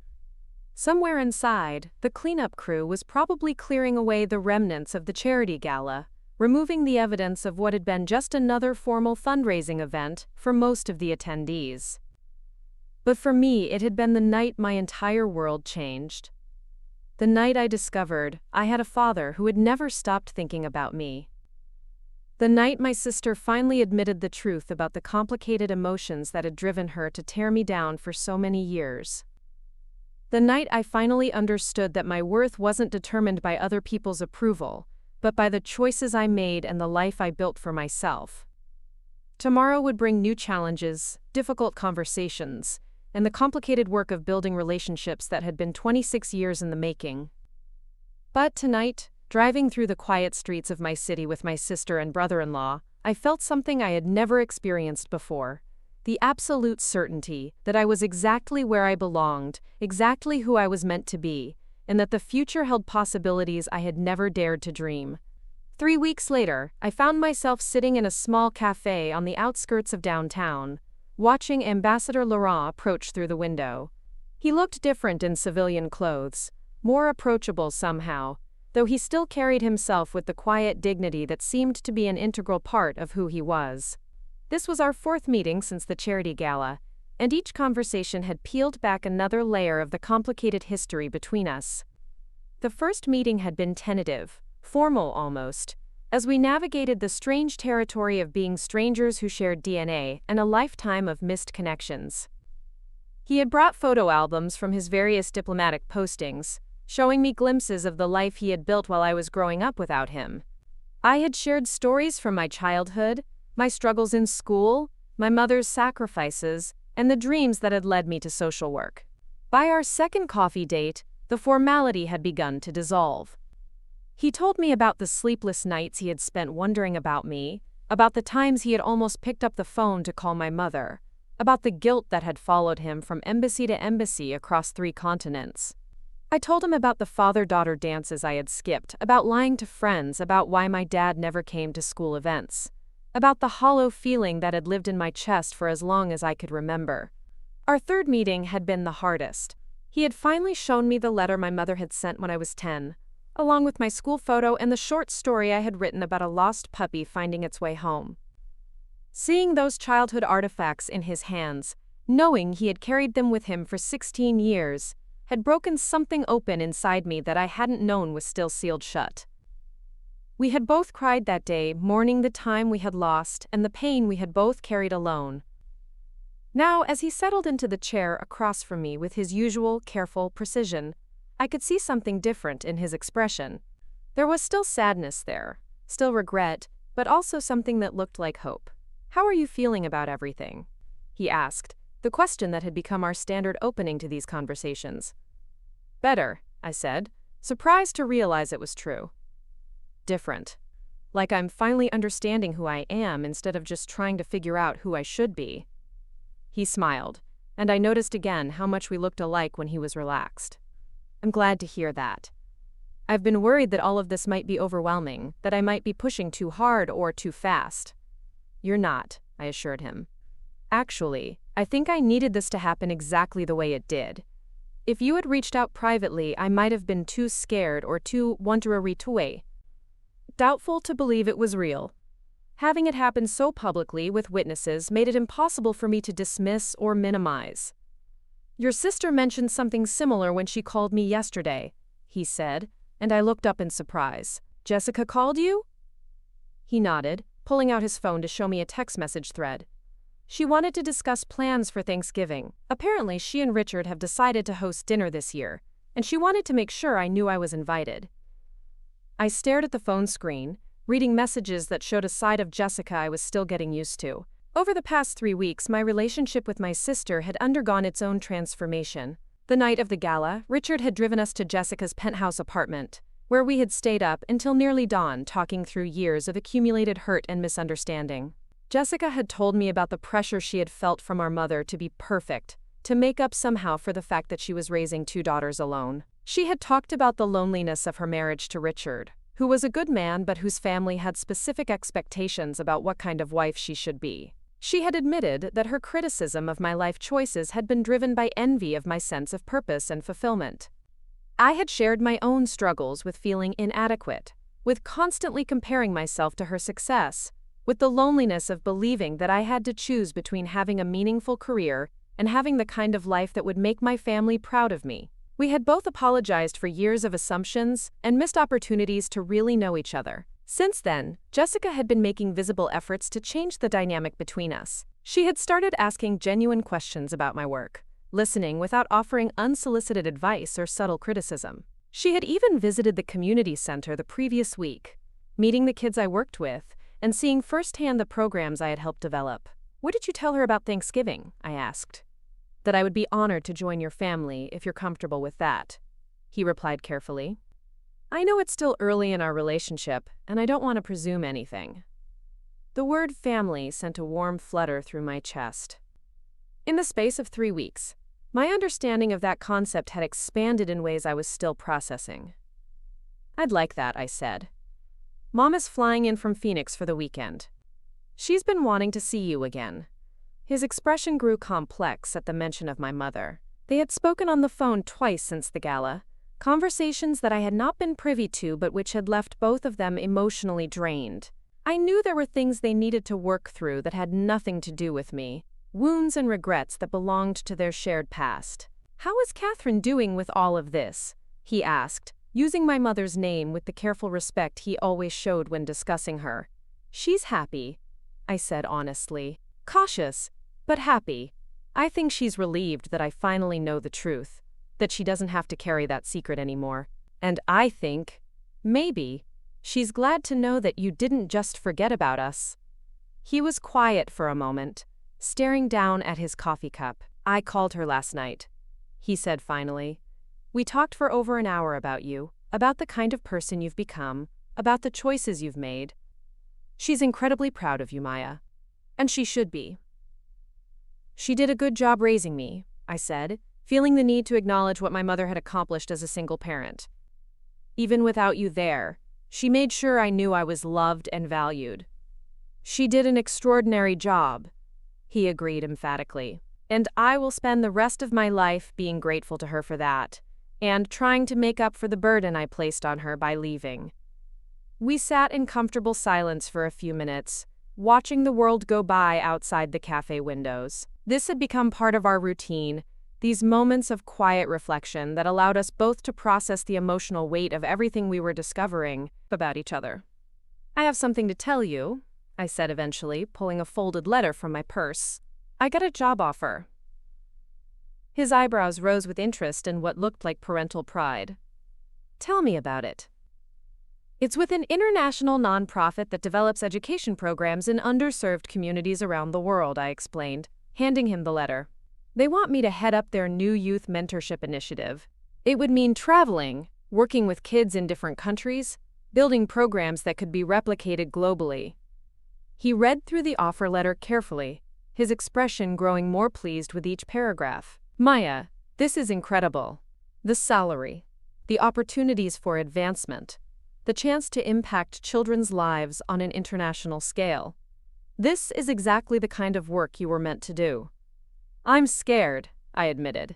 Somewhere inside, the cleanup crew was probably clearing away the remnants of the charity gala, removing the evidence of what had been just another formal fundraising event for most of the attendees. But for me, it had been the night my entire world changed. The night I discovered I had a father who had never stopped thinking about me. The night my sister finally admitted the truth about the complicated emotions that had driven her to tear me down for so many years. The night I finally understood that my worth wasn't determined by other people's approval, but by the choices I made and the life I built for myself. Tomorrow would bring new challenges, difficult conversations, and the complicated work of building relationships that had been 26 years in the making. But tonight, driving through the quiet streets of my city with my sister and brother-in-law, I felt something I had never experienced before. The absolute certainty that I was exactly where I belonged, exactly who I was meant to be, and that the future held possibilities I had never dared to dream. 3 weeks later, I found myself sitting in a small cafe on the outskirts of downtown, watching Ambassador Laurent approach through the window. He looked different in civilian clothes, more approachable somehow, though he still carried himself with the quiet dignity that seemed to be an integral part of who he was. This was our fourth meeting since the charity gala, and each conversation had peeled back another layer of the complicated history between us. The first meeting had been tentative, formal almost, as we navigated the strange territory of being strangers who shared DNA and a lifetime of missed connections. He had brought photo albums from his various diplomatic postings, showing me glimpses of the life he had built while I was growing up without him. I had shared stories from my childhood, my struggles in school, my mother's sacrifices, and the dreams that had led me to social work. By our second coffee date, the formality had begun to dissolve. He told me about the sleepless nights he had spent wondering about me, about the times he had almost picked up the phone to call my mother, about the guilt that had followed him from embassy to embassy across 3 continents. I told him about the father-daughter dances I had skipped, about lying to friends, about why my dad never came to school events, about the hollow feeling that had lived in my chest for as long as I could remember. Our third meeting had been the hardest. He had finally shown me the letter my mother had sent when I was 10, along with my school photo and the short story I had written about a lost puppy finding its way home. Seeing those childhood artifacts in his hands, knowing he had carried them with him for 16 years, had broken something open inside me that I hadn't known was still sealed shut. We had both cried that day, mourning the time we had lost and the pain we had both carried alone. Now, as he settled into the chair across from me with his usual careful precision, I could see something different in his expression. There was still sadness there, still regret, but also something that looked like hope. "How are you feeling about everything?" he asked, the question that had become our standard opening to these conversations. "Better," I said, surprised to realize it was true. "Different. Like I'm finally understanding who I am instead of just trying to figure out who I should be." He smiled, and I noticed again how much we looked alike when he was relaxed. "I'm glad to hear that. I've been worried that all of this might be overwhelming, that I might be pushing too hard or too fast." "You're not," I assured him. "Actually, I think I needed this to happen exactly the way it did. If you had reached out privately, I might have been too scared or too wonderary doubtful to believe it was real. Having it happen so publicly with witnesses made it impossible for me to dismiss or minimize." "Your sister mentioned something similar when she called me yesterday," he said, and I looked up in surprise. "Jessica called you?" He nodded, pulling out his phone to show me a text message thread. "She wanted to discuss plans for Thanksgiving. Apparently, she and Richard have decided to host dinner this year, and she wanted to make sure I knew I was invited." I stared at the phone screen, reading messages that showed a side of Jessica I was still getting used to. Over the past 3 weeks, my relationship with my sister had undergone its own transformation. The night of the gala, Richard had driven us to Jessica's penthouse apartment, where we had stayed up until nearly dawn talking through years of accumulated hurt and misunderstanding. Jessica had told me about the pressure she had felt from our mother to be perfect, to make up somehow for the fact that she was raising 2 daughters alone. She had talked about the loneliness of her marriage to Richard, who was a good man but whose family had specific expectations about what kind of wife she should be. She had admitted that her criticism of my life choices had been driven by envy of my sense of purpose and fulfillment. I had shared my own struggles with feeling inadequate, with constantly comparing myself to her success, with the loneliness of believing that I had to choose between having a meaningful career and having the kind of life that would make my family proud of me. We had both apologized for years of assumptions and missed opportunities to really know each other. Since then, Jessica had been making visible efforts to change the dynamic between us. She had started asking genuine questions about my work, listening without offering unsolicited advice or subtle criticism. She had even visited the community center the previous week, meeting the kids I worked with, and seeing firsthand the programs I had helped develop. "What did you tell her about Thanksgiving?" I asked. "That I would be honored to join your family if you're comfortable with that," he replied carefully. "I know it's still early in our relationship, and I don't want to presume anything." The word family sent a warm flutter through my chest. In the space of 3 weeks, my understanding of that concept had expanded in ways I was still processing. "I'd like that," I said. "Mom is flying in from Phoenix for the weekend. She's been wanting to see you again." His expression grew complex at the mention of my mother. They had spoken on the phone twice since the gala, Conversations that I had not been privy to but which had left both of them emotionally drained. I knew there were things they needed to work through that had nothing to do with me, wounds and regrets that belonged to their shared past. "How is Catherine doing with all of this?" he asked, using my mother's name with the careful respect he always showed when discussing her. "She's happy," I said honestly. "Cautious, but happy. I think she's relieved that I finally know the truth, that she doesn't have to carry that secret anymore. And I think, maybe, she's glad to know that you didn't just forget about us." He was quiet for a moment, staring down at his coffee cup. "I called her last night," he said finally. "We talked for over an hour about you, about the kind of person you've become, about the choices you've made. She's incredibly proud of you, Maya. And she should be." "She did a good job raising me," I said, feeling the need to acknowledge what my mother had accomplished as a single parent. "Even without you there, she made sure I knew I was loved and valued." "She did an extraordinary job," he agreed emphatically. "And I will spend the rest of my life being grateful to her for that, and trying to make up for the burden I placed on her by leaving." We sat in comfortable silence for a few minutes, watching the world go by outside the cafe windows. This had become part of our routine, these moments of quiet reflection that allowed us both to process the emotional weight of everything we were discovering about each other. "I have something to tell you," I said eventually, pulling a folded letter from my purse. "I got a job offer." His eyebrows rose with interest and what looked like parental pride. "Tell me about it." "It's with an international nonprofit that develops education programs in underserved communities around the world," I explained, handing him the letter. "They want me to head up their new youth mentorship initiative. It would mean traveling, working with kids in different countries, building programs that could be replicated globally." He read through the offer letter carefully, his expression growing more pleased with each paragraph. "Maya, this is incredible. The salary, the opportunities for advancement, the chance to impact children's lives on an international scale. This is exactly the kind of work you were meant to do." "I'm scared," I admitted.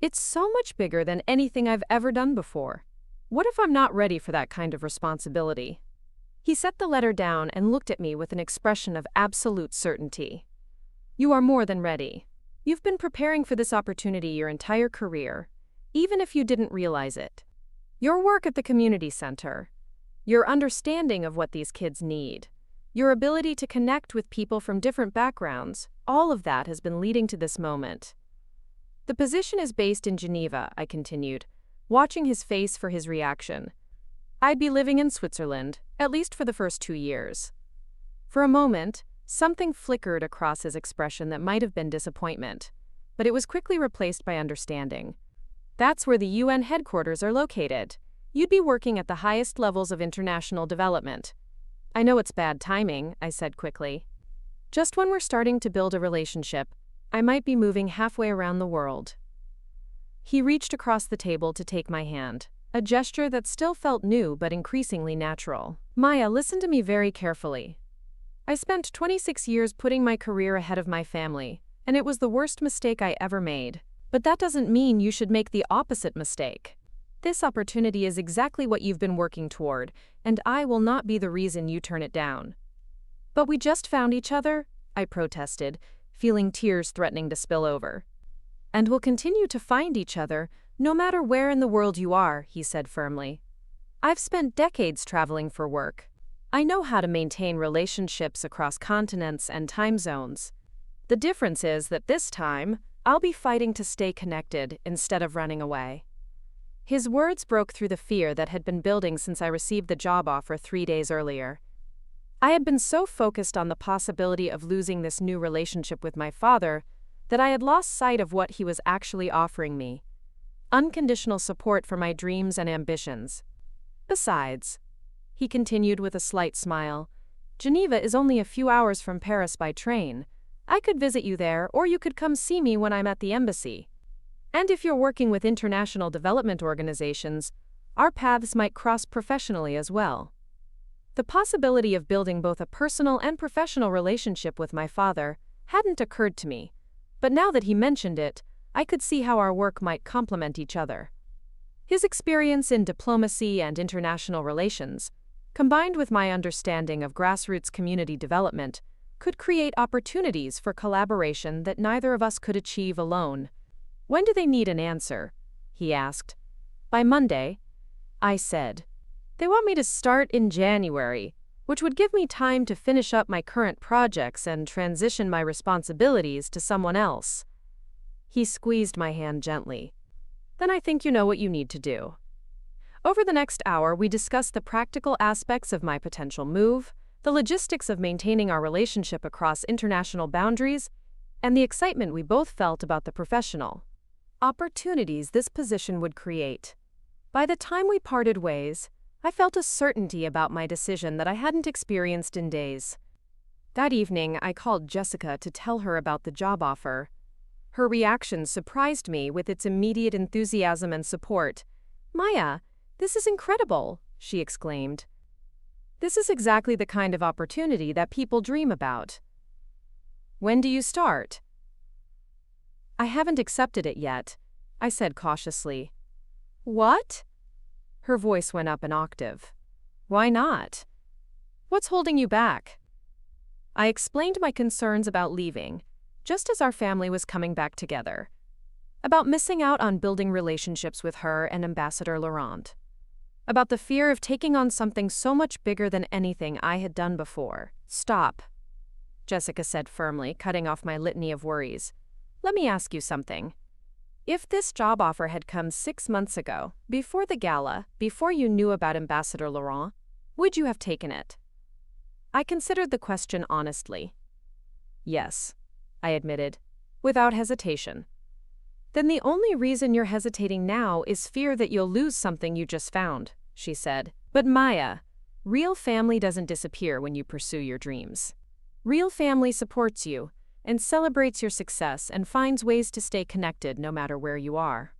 "It's so much bigger than anything I've ever done before. What if I'm not ready for that kind of responsibility?" He set the letter down and looked at me with an expression of absolute certainty. "You are more than ready. You've been preparing for this opportunity your entire career, even if you didn't realize it. Your work at the community center, your understanding of what these kids need, your ability to connect with people from different backgrounds, all of that has been leading to this moment." "The position is based in Geneva," I continued, watching his face for his reaction. "I'd be living in Switzerland, at least for the first 2 years." For a moment, something flickered across his expression that might have been disappointment, but it was quickly replaced by understanding. "That's where the UN headquarters are located. You'd be working at the highest levels of international development." "I know it's bad timing," I said quickly. "Just when we're starting to build a relationship, I might be moving halfway around the world." He reached across the table to take my hand, a gesture that still felt new but increasingly natural. "Maya, listen to me very carefully. I spent 26 years putting my career ahead of my family, and it was the worst mistake I ever made. But that doesn't mean you should make the opposite mistake. This opportunity is exactly what you've been working toward, and I will not be the reason you turn it down." "But we just found each other," I protested, feeling tears threatening to spill over. "And we'll continue to find each other, no matter where in the world you are," he said firmly. "I've spent decades traveling for work. I know how to maintain relationships across continents and time zones. The difference is that this time, I'll be fighting to stay connected instead of running away." His words broke through the fear that had been building since I received the job offer 3 days earlier. I had been so focused on the possibility of losing this new relationship with my father that I had lost sight of what he was actually offering me: unconditional support for my dreams and ambitions. "Besides," he continued with a slight smile, "Geneva is only a few hours from Paris by train. I could visit you there, or you could come see me when I'm at the embassy. And if you're working with international development organizations, our paths might cross professionally as well." The possibility of building both a personal and professional relationship with my father hadn't occurred to me, but now that he mentioned it, I could see how our work might complement each other. His experience in diplomacy and international relations, combined with my understanding of grassroots community development, could create opportunities for collaboration that neither of us could achieve alone. "When do they need an answer?" he asked. "By Monday," I said. "They want me to start in January, which would give me time to finish up my current projects and transition my responsibilities to someone else." He squeezed my hand gently. "Then I think you know what you need to do." Over the next hour, we discussed the practical aspects of my potential move, the logistics of maintaining our relationship across international boundaries, and the excitement we both felt about the professional opportunities this position would create. By the time we parted ways, I felt a certainty about my decision that I hadn't experienced in days. That evening, I called Jessica to tell her about the job offer. Her reaction surprised me with its immediate enthusiasm and support. "Maya, this is incredible," she exclaimed. "This is exactly the kind of opportunity that people dream about." "When do you start?" "I haven't accepted it yet," I said cautiously. "What?" Her voice went up an octave. "Why not? What's holding you back?" I explained my concerns about leaving, just as our family was coming back together. About missing out on building relationships with her and Ambassador Laurent. About the fear of taking on something so much bigger than anything I had done before. "Stop," Jessica said firmly, cutting off my litany of worries. "Let me ask you something. If this job offer had come 6 months ago, before the gala, before you knew about Ambassador Laurent, would you have taken it?" I considered the question honestly. "Yes," I admitted, without hesitation. "Then the only reason you're hesitating now is fear that you'll lose something you just found," she said. "But Maya, real family doesn't disappear when you pursue your dreams. Real family supports you and celebrates your success and finds ways to stay connected no matter where you are."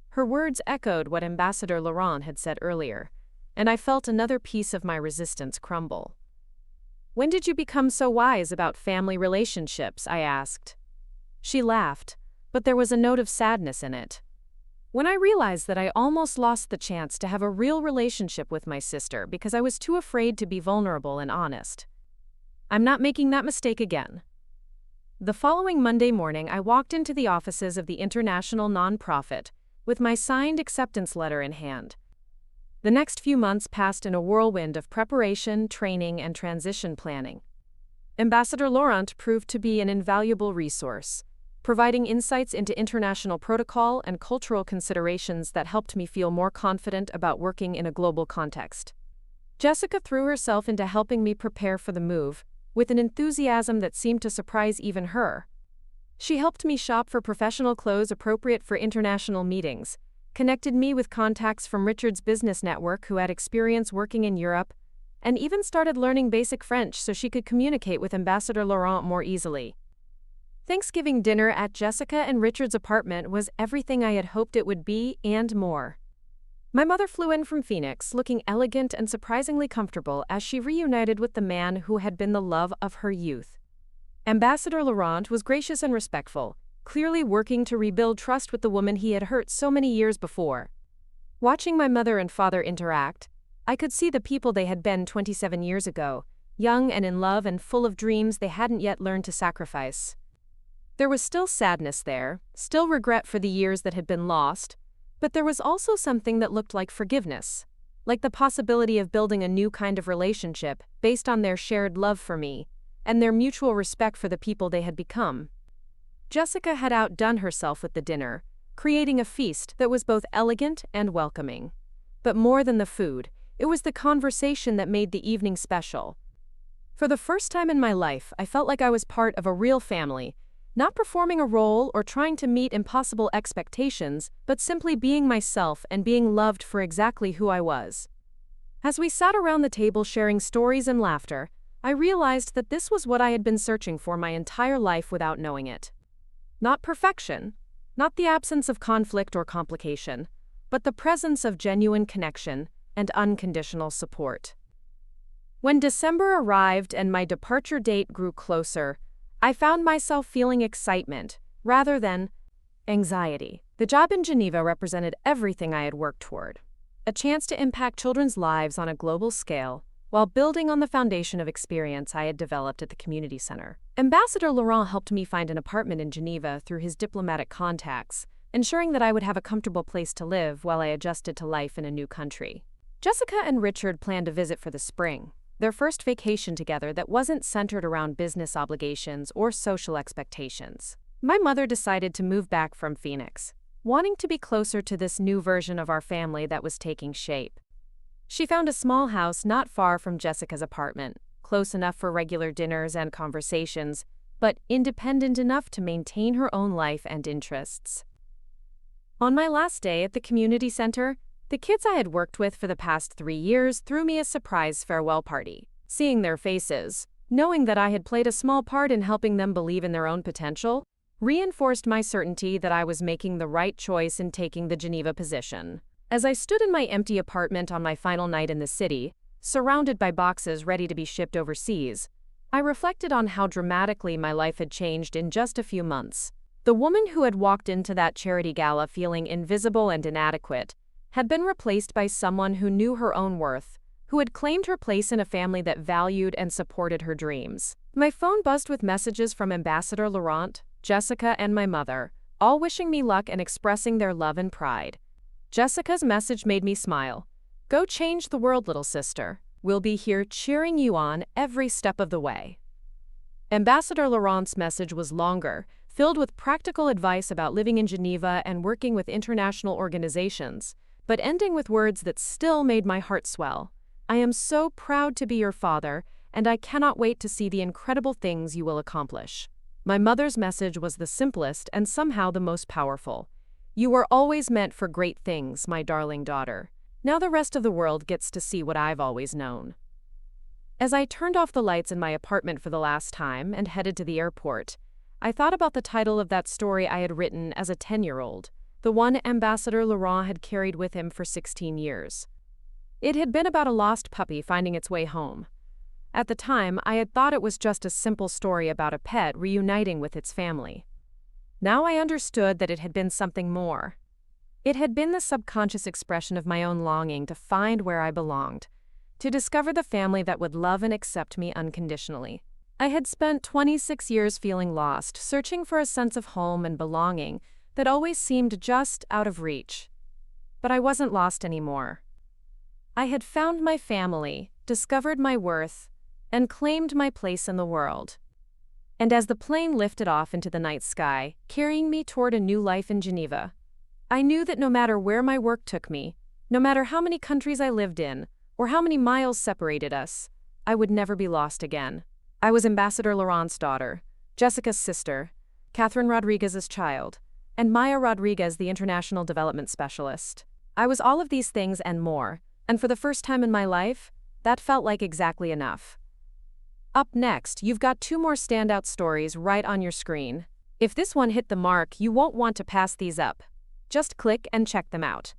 Her words echoed what Ambassador Laurent had said earlier, and I felt another piece of my resistance crumble. "When did you become so wise about family relationships?" I asked. She laughed, but there was a note of sadness in it. "When I realized that I almost lost the chance to have a real relationship with my sister because I was too afraid to be vulnerable and honest. I'm not making that mistake again." The following Monday morning, I walked into the offices of the international nonprofit with my signed acceptance letter in hand. The next few months passed in a whirlwind of preparation, training, and transition planning. Ambassador Laurent proved to be an invaluable resource, providing insights into international protocol and cultural considerations that helped me feel more confident about working in a global context. Jessica threw herself into helping me prepare for the move, with an enthusiasm that seemed to surprise even her. She helped me shop for professional clothes appropriate for international meetings, connected me with contacts from Richard's business network who had experience working in Europe, and even started learning basic French so she could communicate with Ambassador Laurent more easily. Thanksgiving dinner at Jessica and Richard's apartment was everything I had hoped it would be and more. My mother flew in from Phoenix, looking elegant and surprisingly comfortable as she reunited with the man who had been the love of her youth. Ambassador Laurent was gracious and respectful, clearly working to rebuild trust with the woman he had hurt so many years before. Watching my mother and father interact, I could see the people they had been 27 years ago, young and in love and full of dreams they hadn't yet learned to sacrifice. There was still sadness there, still regret for the years that had been lost, but there was also something that looked like forgiveness, like the possibility of building a new kind of relationship based on their shared love for me and their mutual respect for the people they had become. Jessica had outdone herself with the dinner, creating a feast that was both elegant and welcoming. But more than the food, it was the conversation that made the evening special. For the first time in my life, I felt like I was part of a real family, not performing a role or trying to meet impossible expectations, but simply being myself and being loved for exactly who I was. As we sat around the table sharing stories and laughter, I realized that this was what I had been searching for my entire life without knowing it. Not perfection, not the absence of conflict or complication, but the presence of genuine connection and unconditional support. When December arrived and my departure date grew closer, I found myself feeling excitement rather than anxiety. The job in Geneva represented everything I had worked toward. A chance to impact children's lives on a global scale, while building on the foundation of experience I had developed at the community center. Ambassador Laurent helped me find an apartment in Geneva through his diplomatic contacts, ensuring that I would have a comfortable place to live while I adjusted to life in a new country. Jessica and Richard planned a visit for the spring, their first vacation together that wasn't centered around business obligations or social expectations. My mother decided to move back from Phoenix, wanting to be closer to this new version of our family that was taking shape. She found a small house not far from Jessica's apartment, close enough for regular dinners and conversations, but independent enough to maintain her own life and interests. On my last day at the community center, the kids I had worked with for the past 3 years threw me a surprise farewell party. Seeing their faces, knowing that I had played a small part in helping them believe in their own potential, reinforced my certainty that I was making the right choice in taking the Geneva position. As I stood in my empty apartment on my final night in the city, surrounded by boxes ready to be shipped overseas, I reflected on how dramatically my life had changed in just a few months. The woman who had walked into that charity gala feeling invisible and inadequate had been replaced by someone who knew her own worth, who had claimed her place in a family that valued and supported her dreams. My phone buzzed with messages from Ambassador Laurent, Jessica, and my mother, all wishing me luck and expressing their love and pride. Jessica's message made me smile. "Go change the world, little sister. We'll be here cheering you on every step of the way." Ambassador Laurent's message was longer, filled with practical advice about living in Geneva and working with international organizations, but ending with words that still made my heart swell. "I am so proud to be your father, and I cannot wait to see the incredible things you will accomplish." My mother's message was the simplest and somehow the most powerful. "You were always meant for great things, my darling daughter. Now the rest of the world gets to see what I've always known." As I turned off the lights in my apartment for the last time and headed to the airport, I thought about the title of that story I had written as a 10-year-old, the one Ambassador Laurent had carried with him for 16 years. It had been about a lost puppy finding its way home. At the time, I had thought it was just a simple story about a pet reuniting with its family. Now I understood that it had been something more. It had been the subconscious expression of my own longing to find where I belonged, to discover the family that would love and accept me unconditionally. I had spent 26 years feeling lost, searching for a sense of home and belonging that always seemed just out of reach. But I wasn't lost anymore. I had found my family, discovered my worth, and claimed my place in the world. And as the plane lifted off into the night sky, carrying me toward a new life in Geneva, I knew that no matter where my work took me, no matter how many countries I lived in, or how many miles separated us, I would never be lost again. I was Ambassador Laurent's daughter, Jessica's sister, Catherine Rodriguez's child, and Maya Rodriguez, the International Development Specialist. I was all of these things and more, and for the first time in my life, that felt like exactly enough. Up next, you've got 2 more standout stories right on your screen. If this one hit the mark, you won't want to pass these up. Just click and check them out.